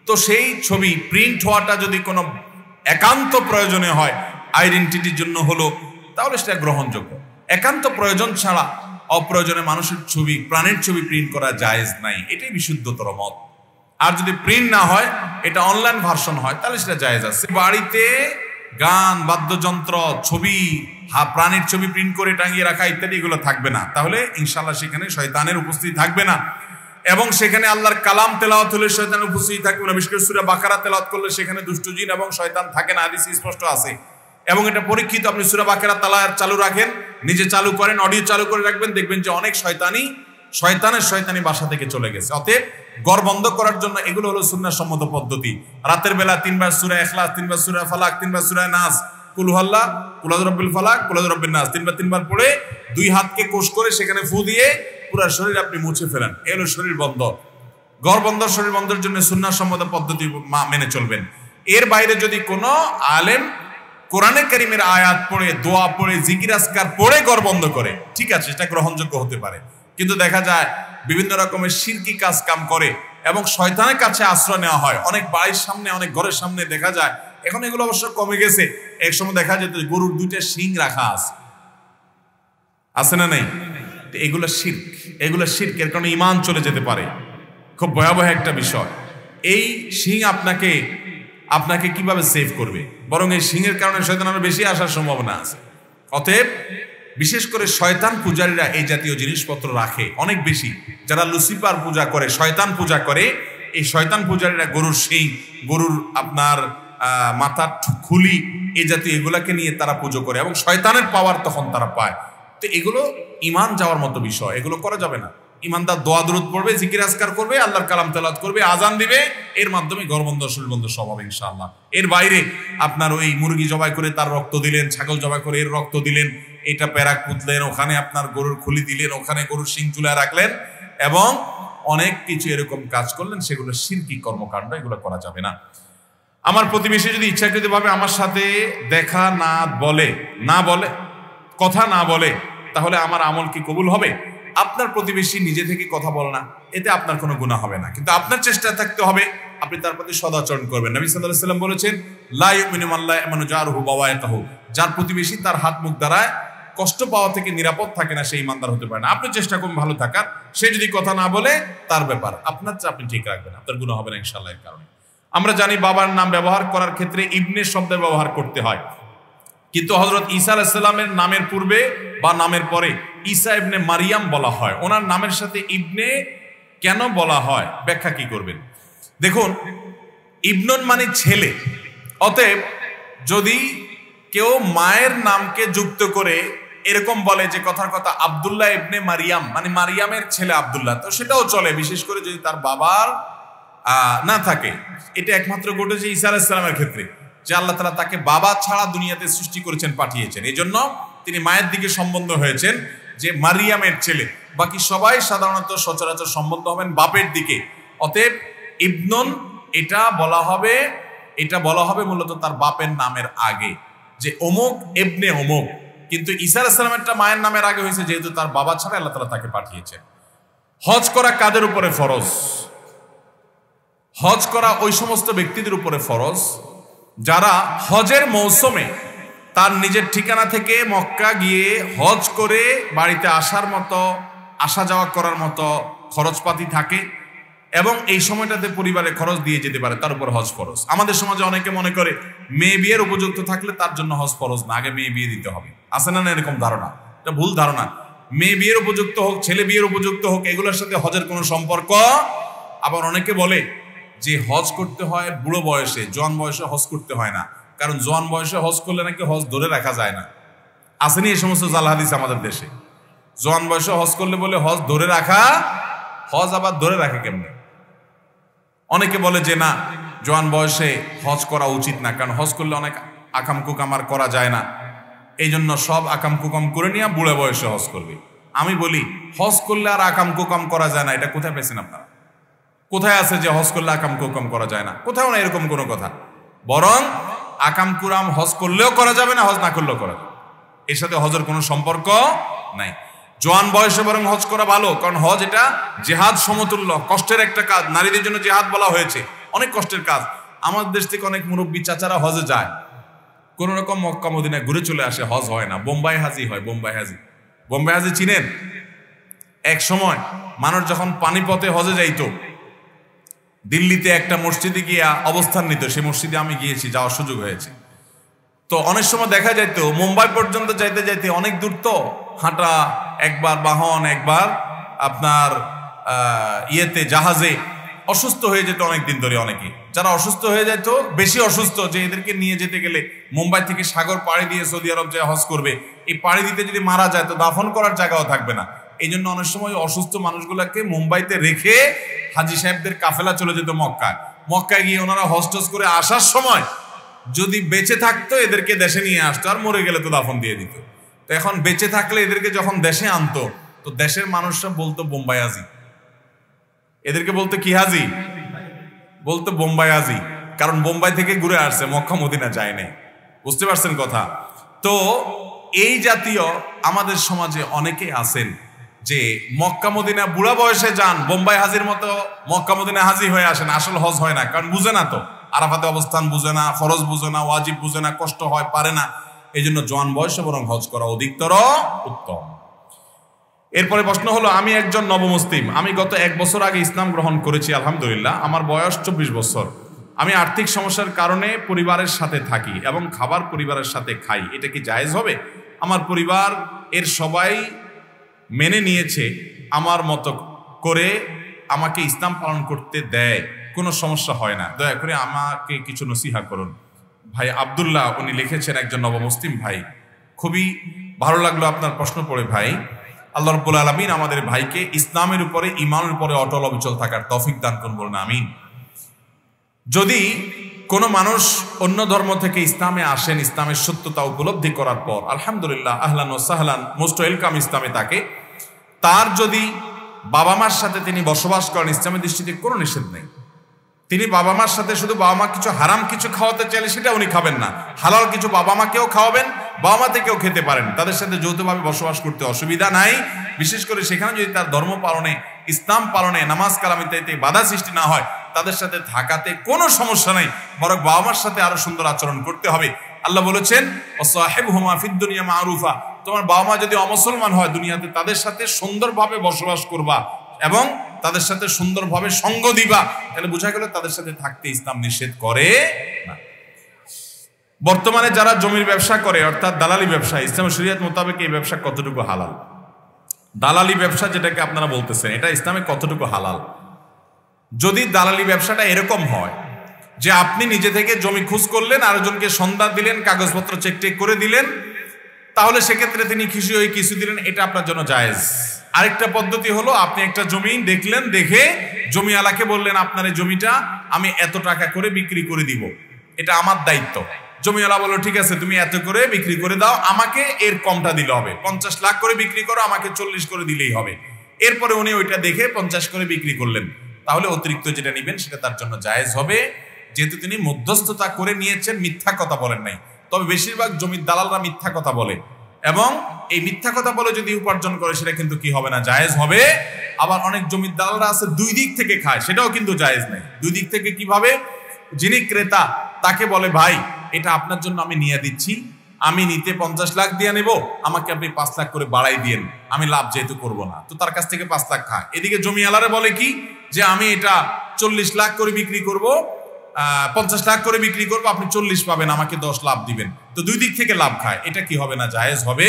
তো সেই ছবি প্রিন্ট হওয়াটা যদি কোনো একান্ত প্রয়োজনে হয়, আইডেন্টিটির জন্য হলো, তাহলে সেটা গ্রহণযোগ্য। একান্ত প্রয়োজন ছাড়া অপ্রয়োজনে মানুষের ছবি, প্রাণীর ছবি প্রিন্ট করা জায়েজ নাই, এটাই বিশুদ্ধতর মত। আর যদি প্রিন্ট না হয়, এটা অনলাইন ভার্সন হয়, তাহলে সেটা জায়েজ আছে। বাড়িতে গান, বাদ্যযন্ত্র, ছবি, প্রাণীর ছবি প্রিন্ট করে টাঙিয়ে রাখা ইত্যাদি এগুলো থাকবে না। তাহলে ইনশাআল্লাহ সেখানে শয়তানের উপস্থিতি থাকবে না, এবং সেখানে আল্লাহর কালাম তেলাওয়াত হলে শয়তানের উপস্থিতি থাকবে না। বিশেষ করে সূরা বাকারা তেলাওয়াত করলে সেখানে দুষ্ট জিন এবং শয়তান থাকে না, হাদিসে স্পষ্ট আছে। এবং এটা পরীক্ষিত। আপনি সূরা বাকারা চালু রাখেন, নিজে চালু করেন, অডিও চালু করে রাখবেন, দেখবেন যে অনেক শয়তানি বাসা থেকে চলে গেছে। অতএব ঘর বন্ধ করার জন্য এগুলো হলো সুন্নাহ সম্মত পদ্ধতি। রাতের বেলা 3 বার সূরা ইখলাস, 3 বার সূরা ফালাক, 3 বার সূরা নাস, কুল হুয়াল্লাহ, কুল আউযু বিরাব্বিল ফালাক, কুল আউযু বিরাব্বিন নাস 3 বার পড়ে 2 হাতকে কোষ করে সেখানে ফু দিয়ে পুরো শরীর আপনি মুছে ফেলেন। এই হলো শরীর বন্ধ। ঘর বন্ধ, শরীর বন্ধের জন্য সুন্নাহ সম্মত পদ্ধতি মেনে চলবেন। এর বাইরে যদি কোনো আলেম কোরআনে কারীমের আয়াত পড়ে, দোয়া পড়ে, জিকির আজকার পড়ে ঘর বন্ধ করে, ঠিক আছে, সেটা গ্রহণযোগ্য হতে পারে। কিন্তু দেখা যায় বিভিন্ন রকমের শিরকি কাজ কাম করে এবং শয়তানের কাছে আশ্রয় নেওয়া হয়। অনেক বাড়ির সামনে, অনেক ঘরের সামনে দেখা যায়, এখন এগুলো অবশ্য কমে গেছে, এক সময় দেখা যেত গরুর 2টা শিং রাখা আছে না নেই? এগুলো শিরক, এর কারণে ঈমান চলে যেতে পারে। খুব ভয়াবহ একটা বিষয়। এই শিং আপনাকে কিভাবে সেভ করবে? বরং এই শিংয়ের কারণে শয়তান আরো বেশি আসার সম্ভাবনা আছে। অতএব বিশেষ করে শয়তান পূজারীরা এই জাতীয় জিনিসপত্র রাখে অনেক বেশি। যারা লুসিফার পূজা করে, শয়তান পূজা করে, এই শয়তান পূজারীরা গরুর শিং, গরুর আপনার মাথার খুলি, এই জাতীয় এগুলাকে নিয়ে তারা পুজো করে, এবং শয়তানের পাওয়ার তখন তারা পায়। তো এগুলো ঈমান যাওয়ার মতো বিষয়, এগুলো করা যাবে না। ঈমানদার দোয়া দুরূদ পড়বে, জিকির আজকার করবে, আল্লাহর কালাম তেলাওয়াত করবে, আজান দিবে, এর মাধ্যমে ঘর বন্ধ, শরীর বন্ধ সব হবে ইনশাআল্লাহ। এর বাইরে আপনার ওই মুরগি জবাই করে তার রক্ত দিলেন, ছাগল জবাই করে এর রক্ত দিলেন, এটা প্যারাক পুতলেন, ওখানে আপনার গরুর খুলি দিলেন, ওখানে গরুর শিং চুলায় রাখলেন, এবং অনেক কিছু এরকম কাজ করলেন, সেগুলো শিরকি কর্মকাণ্ড, এগুলো করা যাবে না। আমার প্রতিবেশী যদি ইচ্ছাকৃতভাবে আমার সাথে দেখা কথা না বলে, তাহলে আমার আমল কি কবুল হবে? আপনার প্রতিবেশী নিজে থেকে কথা বলে না, এতে আপনার কোনো গুনাহ হবে না, কিন্তু আপনার চেষ্টা থাকতে হবে আপনি তার প্রতি সদাচরণ করবেন। নবী সাল্লাল্লাহু আলাইহি ওয়াসাল্লাম বলেছেন, লা ইউমিনু মান লা ইয়ামানু জারুহু বাওয়াইতাহু, যার প্রতিবেশী তার হাত মুখ দ্বারা কষ্ট পাওয়া থেকে নিরাপদ থাকে না, সেই ইমানদার হতে পারে না। আপনি চেষ্টা করুন ভালো থাকার, সে যদি কথা না বলে তার ব্যাপার, আপনার চেয়ে আপনি ঠিক রাখবেন, আপনার গুনাহ হবে না ইনশাআল্লাহ। এর কারণে আমরা জানি বাবার নাম ব্যবহার করার ক্ষেত্রে ইবনে শব্দের ব্যবহার করতে হয়, কিন্তু হযরত ঈসা আলাইহিস সালামের নামের পূর্বে বা নামের পরে ঈসা ইবনে মারিয়াম বলা হয়। ওনার নামের সাথে ইবনে কেন বলা হয়, ব্যাখ্যা কি করবেন? দেখুন, ইবনুন মানে ছেলে। অতএব যদি কেউ মায়ের নামকে যুক্ত করে এরকম বলে যে কথার কথা আব্দুল্লাহ ইবনে মারিয়াম, মানে মারিয়ামের ছেলে আব্দুল্লাহ, তো সেটাও চলে, বিশেষ করে যদি তার বাবার না থাকে। এটা একমাত্র ঘটেছে ঈসা আলাইহিস সালামের ক্ষেত্রে, যে আল্লাহ তাআলা তাকে বাবা ছাড়া দুনিয়াতে সৃষ্টি করেছেন, পাঠিয়েছেন, এই জন্য তিনি মায়ের দিকে সম্বন্ধ হয়েছেন যে মারিয়ামের ছেলে। বাকি সবাই সাধারণত সচরাচর সম্বন্ধ হবেন বাপের দিকে। অতএব ইবনুন এটা বলা হবে মূলত তার বাপের নামের আগে, যে অমুক ইবনে অমুক। কিন্তু ঈসা আলাইহিস সালামেরটা মায়ের নামের আগে হয়েছে, যেহেতু তার বাবা ছাড়া আল্লাহ তাআলা তাকে পাঠিয়েছেন। হজ করা কাদের উপরে ফরজ? হজ করা ওই সমস্ত ব্যক্তিদের উপরে ফরজ যারা হজের মৌসুমে তার নিজের ঠিকানা থেকে মক্কা গিয়ে হজ করে বাড়িতে আসার মতো, আসা যাওয়া করার মতো খরচপাতি থাকে, এবং এই সময়টাতে পরিবারে খরচ দিয়ে যেতে পারে, তার উপর হজ ফরজ। আমাদের সমাজে অনেকে মনে করে মেয়ে বিয়ের উপযুক্ত থাকলে তার জন্য হজ ফরজ না, আগে মেয়ে বিয়ে দিতে হবে। আছে না এরকম ধারণা? এটা ভুল ধারণা। মেয়ে বিয়ের উপযুক্ত হোক, ছেলে বিয়ের উপযুক্ত হোক, এগুলোর সাথে হজের কোনো সম্পর্ক। আবার অনেকে বলে যে হজ করতে হয় বুড়ো বয়সে, জোয়ান বয়সে হজ করতে হয় না, কারণ জোয়ান বয়সে হজ করলে নাকি হজ ধরে রাখা যায় না। আসেনি এই সমস্ত জাল হাদিস আমাদের দেশে? জোয়ান বয়সে হজ করলে বলে হজ ধরে রাখা হজ আবার ধরে রাখে কেমনে? অনেকে বলে যে না, জোয়ান বয়সে হজ করা উচিত না, কারণ হজ করলে অনেক আকাম কুকাম আর করা যায় না, এই জন্য সব আকাম কুকাম করে নিয়ে বুড়ে বয়সে হজ করবে। আমি বলি হজ করলে আর আকাম কুকাম করা যায় না, এটা কোথায় পেয়েছেন আপনারা? কোথায় আছে যে হজ করলে আকাম কুকাম করা যায় না? কোথাও না এরকম কোনো কথা। বরং আকাম কুরাম হজ করলেও করা যাবে না, হজ না করলেও করা যাবে, এর সাথে হজের কোনো সম্পর্ক নাই। জোয়ান বয়সে বরং হজ করা ভালো, কারণ হজ এটা জেহাদ সমতুল্য, কষ্টের একটা কাজ। নারীদের জন্য জেহাদ বলা হয়েছে, অনেক কষ্টের কাজ। আমাদের দেশ থেকে অনেক মুরব্বী চাচারা হজে যায়, কোন রকম মক্কা মদিনায় ঘুরে চলে আসে, হজ হয় না, বোম্বাই হাজি হয়। বোম্বাই হাজি, বোম্বাই হাজি চিনেন? এক সময় মানুষ যখন পানিপথে হজে যাইতো, দিল্লিতে একটা মসজিদে গিয়ে অবস্থান নিত, সেই মসজিদে আমি গিয়েছি, যাওয়ার সুযোগ হয়েছে। তো অনেক সময় দেখা যাইতো মুম্বাই পর্যন্ত যাইতে যাইতে অনেক দূর, তো হাঁটা, একবার বাহন, একবার আপনার ইয়েতে জাহাজে, অসুস্থ হয়ে যেত অনেক দিন ধরে। অনেকে যারা অসুস্থ হয়ে যেত, বেশি অসুস্থ, যে এদেরকে নিয়ে যেতে গেলে মুম্বাই থেকে সাগর পাড়ি দিয়ে সৌদি আরব যে হজ করবে, এই পাড়ি দিতে যদি মারা যায় তো দাফন করার জায়গাও থাকবে না। এই জন্য অনেক সময় অসুস্থ মানুষগুলোকে মুম্বাইতে রেখে হাজি সাহেবদের কাফেলা চলে যেত মক্কায়। মক্কায় গিয়ে ওনারা হজ টজ করে আসার সময় যদি বেঁচে থাকতো এদেরকে দেশে নিয়ে আসতো, আর মরে গেলে তো দাফন দিয়ে দিত। তো এখন বেঁচে থাকলে এদেরকে যখন দেশে আনতো, তো দেশের মানুষরা বলতো বোম্বাই হাজি, এদেরকে বলতো কি হাজি? বলতো বোম্বাই হাজি, কারণ বোম্বাই থেকে ঘুরে আসছে, মক্কা মদিনা যায় নাই। বুঝতে পারছেন কথা? তো এই জাতীয় আমাদের সমাজে অনেকে আছেন যে মক্কা মদিনা বুড়া বয়সে যান, বোম্বাই হাজির মতো মক্কা মদিনা হাজি হয়ে আসেন, আসল হজ হয় না, কারণ বুঝে না, তো আরাফাতে অবস্থান বুঝে না, ফরজ বুঝে না, ওয়াজিব বুঝে না, কষ্ট হয়, পারে না। এই জন্য জোয়ান বয়সে বরং হজ করা অধিকতর উত্তম। এরপরে প্রশ্ন হলো, আমি একজন নবমুসলিম, আমি গত 1 বছর আগে ইসলাম গ্রহণ করেছি, আলহামদুলিল্লাহ। আমার বয়স 24 বছর। আমি আর্থিক সমস্যার কারণে পরিবারের সাথে থাকি এবং খাবার পরিবারের সাথে খাই, এটা কি জায়েজ হবে? আমার পরিবার এর সবাই মেনে নিয়েছে, আমার মতো করে আমাকে ইসলাম পালন করতে দেয়, কোনো সমস্যা হয় না, দয়া করে আমাকে কিছু নসিহা করুন। ভাই আব্দুল্লাহ উনি লিখেছেন, একজন নবমুসলিম ভাই। খুবই ভালো লাগলো আপনার প্রশ্ন পড়ে ভাই। আল্লাহ রাব্বুল আলামিন আমাদের ভাইকে ইসলামের উপরে, ঈমানের উপরে অটল অবিচল থাকার তৌফিক দান করুন, বলুন আমিন। যদি কোনো মানুষ অন্য ধর্ম থেকে ইসলামে আসেন, ইসলামের সত্যতা উপলব্ধি করার পর আলহামদুলিল্লাহ, আহলান ও সাহলান, মোস্ট ওয়েলকাম ইসলামে তাকে। তার যদি বাবা মার সাথে তিনি বসবাস করেন, ইসলামের দৃষ্টিতে কোনো নিষেধ নেই। তিনি বাবা মার সাথে শুধু বাবা মা কিছু হারাম কিছু খাওয়াতে চাইলে সেটা উনি খাবেন না, হালাল কিছু বাবা মাকেও খাওয়াবেন, বাবা মা থেকেও খেতে পারেন, তাদের সাথে যৌথভাবে বসবাস করতে অসুবিধা নাই। বিশেষ করে সেখানে যদি তার ধর্ম পালনে, ইসলাম পালনে, নামাজ কালাম ইত্যাদিতে বাধা সৃষ্টি না হয়, তাদের সাথে থাকাতে কোনো সমস্যা নাই, বরং বাবা মার সাথে আরো সুন্দর আচরণ করতে হবে। আল্লাহ বলেছেন, ওয়াসাহিবহুমা ফিদ দুনিয়া মারুফা, তোমার বাবা মা যদি অমুসলমান হয়, দুনিয়াতে তাদের সাথে সুন্দরভাবে বসবাস করবা এবং তাদের সাথে সুন্দরভাবে সঙ্গ দিবা, তাহলে বোঝা গেল তাদের সাথে থাকতে ইসলাম নিষেধ করে না। বর্তমানে যারা জমির ব্যবসা করে, অর্থাৎ দালালি ব্যবসা, ইসলামের শরীয়ত মোতাবেক এই ব্যবসা কতটুকু হালাল? দালালি ব্যবসা যেটাকে আপনারা বলতেছেন, এটা ইসলামে কতটুকু হালাল? যদি দালালি ব্যবসাটা এরকম হয় যে আপনি নিজে থেকে জমি খোঁজ করলেন, আরেকজনকে সন্ধান দিলেন, কাগজপত্র চেক টেক করে দিলেন, তাহলে সেক্ষেত্রে তিনি খুশি হয়ে কিছু দিলেন, এটা আপনার জন্য জায়েজ। আরেকটা পদ্ধতি হলো, আপনি একটা জমি দেখলেন, দেখে জমিওয়ালাকে বললেন, আপনার এই জমিটা আমি এত টাকা করে বিক্রি করে দিব, এটা আমার দায়িত্ব। জমিওয়ালা বলল, ঠিক আছে, তুমি এত করে বিক্রি করে দাও, আমাকে এর কমটা দিলে হবে, 50 লাখ করে বিক্রি করো, আমাকে 40 করে দিলেই হবে। এরপরে উনি ওইটা দেখে 50 করে বিক্রি করলেন, তাহলে অতিরিক্ত যেটা নিবেন সেটা তার জন্য জায়েজ হবে, যেহেতু তিনি মধ্যস্থতা করে নিয়েছেন, মিথ্যা কথা বলেন নাই। তবে বেশিরভাগ জমির দালালরা মিথ্যা কথা বলে, এবং এই মিথ্যা কথা বলে যদি উপার্জন করে সেটা কিন্তু কি হবে না, জায়েজ হবে। আবার অনেক জমির দালালরা আছে দুই দিক থেকে খায়, সেটাও কিন্তু জায়েজ নেই। দুই দিক থেকে কিভাবে? যিনি ক্রেতা তাকে বলে, ভাই এটা আপনার জন্য আমি নিয়ে দিচ্ছি, আমি নিতে 50 লাখ দিয়ে নেব, আমাকে আপনি 5 লাখ করে বাড়াই দিয়েন, আমি লাভ যেহেতু করবো না, তো তার কাছ থেকে 5 লাখ খায়। এদিকে জমিওয়ালারে বলে কি, যে আমি এটা 40 লাখ করে বিক্রি করব, 50 লাখ করে বিক্রি করবো, আপনি 40 পাবেন, আমাকে 10 লাভ দিবেন। তো দুই দিক থেকে লাভ খায়, এটা কি হবে না, জায়েজ হবে।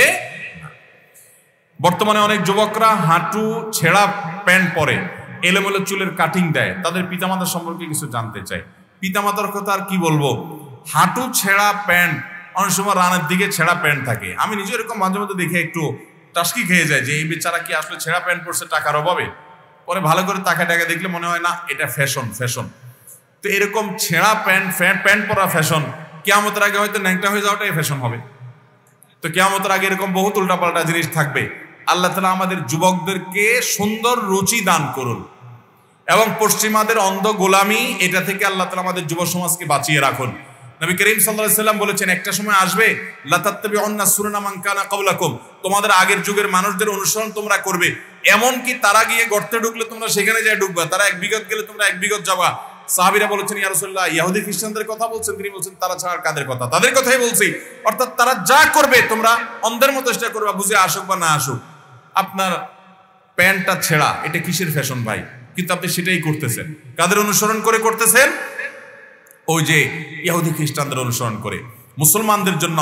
বর্তমানে অনেক যুবকরা হাঁটু ছেঁড়া প্যান্ট পরে, এলোমেলো চুলের কাটিং দেয়, তাদের পিতামাতার সম্পর্কে কিছু জানতে চাই। পিতামাতার কথা আর কি বলবো, হাঁটু ছেঁড়া প্যান্ট, অনেক সময় রানের দিকে ছেঁড়া প্যান্ট থাকে। আমি নিজে এরকম মাঝে মধ্যে দেখে একটু টাস্কি খেয়ে যায় যে এই বেচারা কি আসলে ছেঁড়া প্যান্ট পরছে টাকার অভাবে? পরে ভালো করে তাকায় টাকা দেখলে মনে হয় না এটা ফ্যাশন ফ্যাশন। তো এরকম ছেঁড়া প্যান্ট পরা ফ্যাশন, কিয়ামতের আগে হয়তো ন্যাংটা হয়ে যাওয়াটাই ফ্যাশন হবে। তো কিয়ামতের আগে এরকম বহুত উল্টাপাল্টা জিনিস থাকবে। আল্লাহ তাআলা আমাদের যুবকদেরকে সুন্দর রুচি দান করুন এবং পশ্চিমাদের অন্ধ গোলামি এটা থেকে আল্লাহ তাআলা আমাদের যুব সমাজকে বাঁচিয়ে রাখুন। নবী করিম সাল্লাল্লাহু আলাইহি সাল্লাম বলেছেন, একটা সময় আসবে লা তাত্তাবিউন্না সুনানা মান কানা ক্বাবলাকুম, তোমাদের আগের যুগের মানুষদের অনুসরণ তোমরা করবে, এমন কি তারা গিয়ে গর্তে ঢুকলে তোমরা সেখানে যায় ঢুকবা, তারা এক বিগত গেলে তোমরা এক বিগত যাবা। সাহাবীরা বলেছেন, ইয়া রাসূলুল্লাহ, ইহুদি খ্রিস্টানদের কথা বলছেন? তিনি বলছেন, তারা ছাড়া কাদের কথা? তাদের কথাই বলছি। অর্থাৎ তারা যা করবে তোমরা অন্ধের মতো চেষ্টা করবা, বুঝে আসুক বা না আসুক। আপনার প্যান্টটা ছেঁড়া, এটা কিসের ফ্যাশন ভাই? কিন্তু আপনি সেটাই করতেছেন। কাদের অনুসরণ করে করতেছেন? ওই যে ইহুদি খ্রিস্টানদের অনুসরণ করে। মুসলমানদের জন্য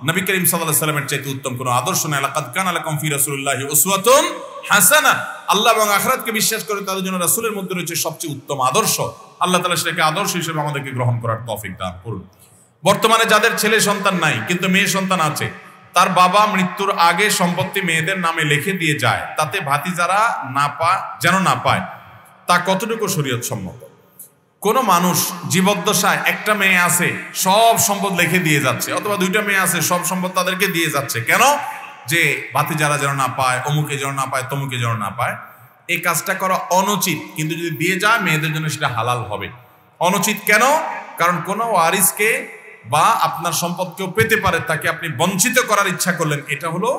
নবী করিম সাল্লাল্লাহু আলাইহি ওয়াসাল্লামের চাইতে উত্তম কোনো আদর্শ নাই। লাকাদ কানা লাকুম ফি রাসূলিল্লাহি উসওয়াতুন হাসানা। আল্লাহ এবং আখিরাতকে বিশ্বাস করে তাদের জন্য রাসূলের মধ্যে রয়েছে সবচেয়ে উত্তম আদর্শ। আল্লাহ তাআলা সেটাকে আদর্শ হিসেবে আমাদেরকে গ্রহণ করার তৌফিক দান করুন। বর্তমানে যাদের ছেলে সন্তান নাই কিন্তু মেয়ে সন্তান আছে, তার বাবা মৃত্যুর আগে সম্পত্তি মেয়েদের নামে লিখে দিয়ে যায়, তাতে ভাতিজারা যেন না পায়, তা কতটুকু শরীয়ত সম্মত? কোন মানুষ জীবদ্দশায় একটা মেয়ে আছে সব সম্পদ লিখে দিয়ে যাচ্ছে, অথবা দুইটা মেয়ে আছে সব সম্পদ তাদেরকে দিয়ে যাচ্ছে, কেন? যে ভাতিজারা যেন না পায়, অমুকে যেন না পায়, তমুকে যেন না পায়। এই কাজটা করা অনুচিত, কিন্তু যদি দিয়ে যায় মেয়েদের জন্য সেটা হালাল হবে। অনুচিত কেন? কারণ কোনো ওয়ারিসকে বা আপনার সম্পদ কেউ পেতে পারে, তাকে আপনি বঞ্চিত করার ইচ্ছা করলেন, এটা হলো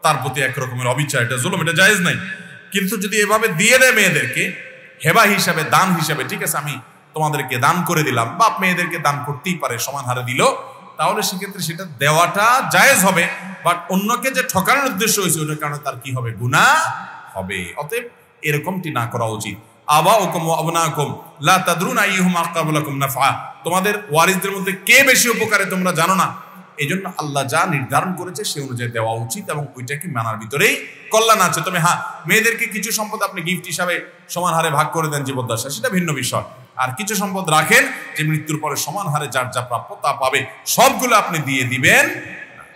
তার প্রতি এক রকমের অবিচার, এটা জুলুম, এটা জায়েজ নাই। কিন্তু যদি এভাবে দিয়ে দেয় মেয়েদেরকে হেবা হিসাবে, দান হিসাবে, ঠিক আছে আমি তোমাদেরকে দান করে দিলাম, বাপ মেয়েদেরকে দান করতেই পারে, সমান হারে দিল, তাহলে সেক্ষেত্রে সেটা দেওয়াটা জায়েজ হবে। বাট অন্যকে যে ঠকানোর উদ্দেশ্য হয়েছে ওটার কারণে তার কি হবে? গুনাহ হবে। অতএব এরকমটি না করা উচিত। আবাউকুম ওয়া আবনাকুম লা তাদরুনা আইয়ুহুম আকরাবু লাকুম নাফআ, তোমাদের ওয়ারিসদের মধ্যে কে বেশি উপকারে তোমরা জানো না। এই জন্য আল্লাহ যা নির্ধারণ করেছে সে অনুযায়ী দেওয়া উচিত এবং ওইটাকে মানার ভিতরেই কল্যাণ আছে। তবে হ্যাঁ, মেয়েদেরকে কিছু সম্পদ আপনি গিফট হিসাবে সমান হারে ভাগ করে দেন জীবদ্দশা, সেটা ভিন্ন বিষয়। আর কিছু সম্পদ রাখেন যে মৃত্যুর পরে সমান হারে যার যা প্রাপ্য তা পাবে, সবগুলো আপনি দিয়ে দিবেন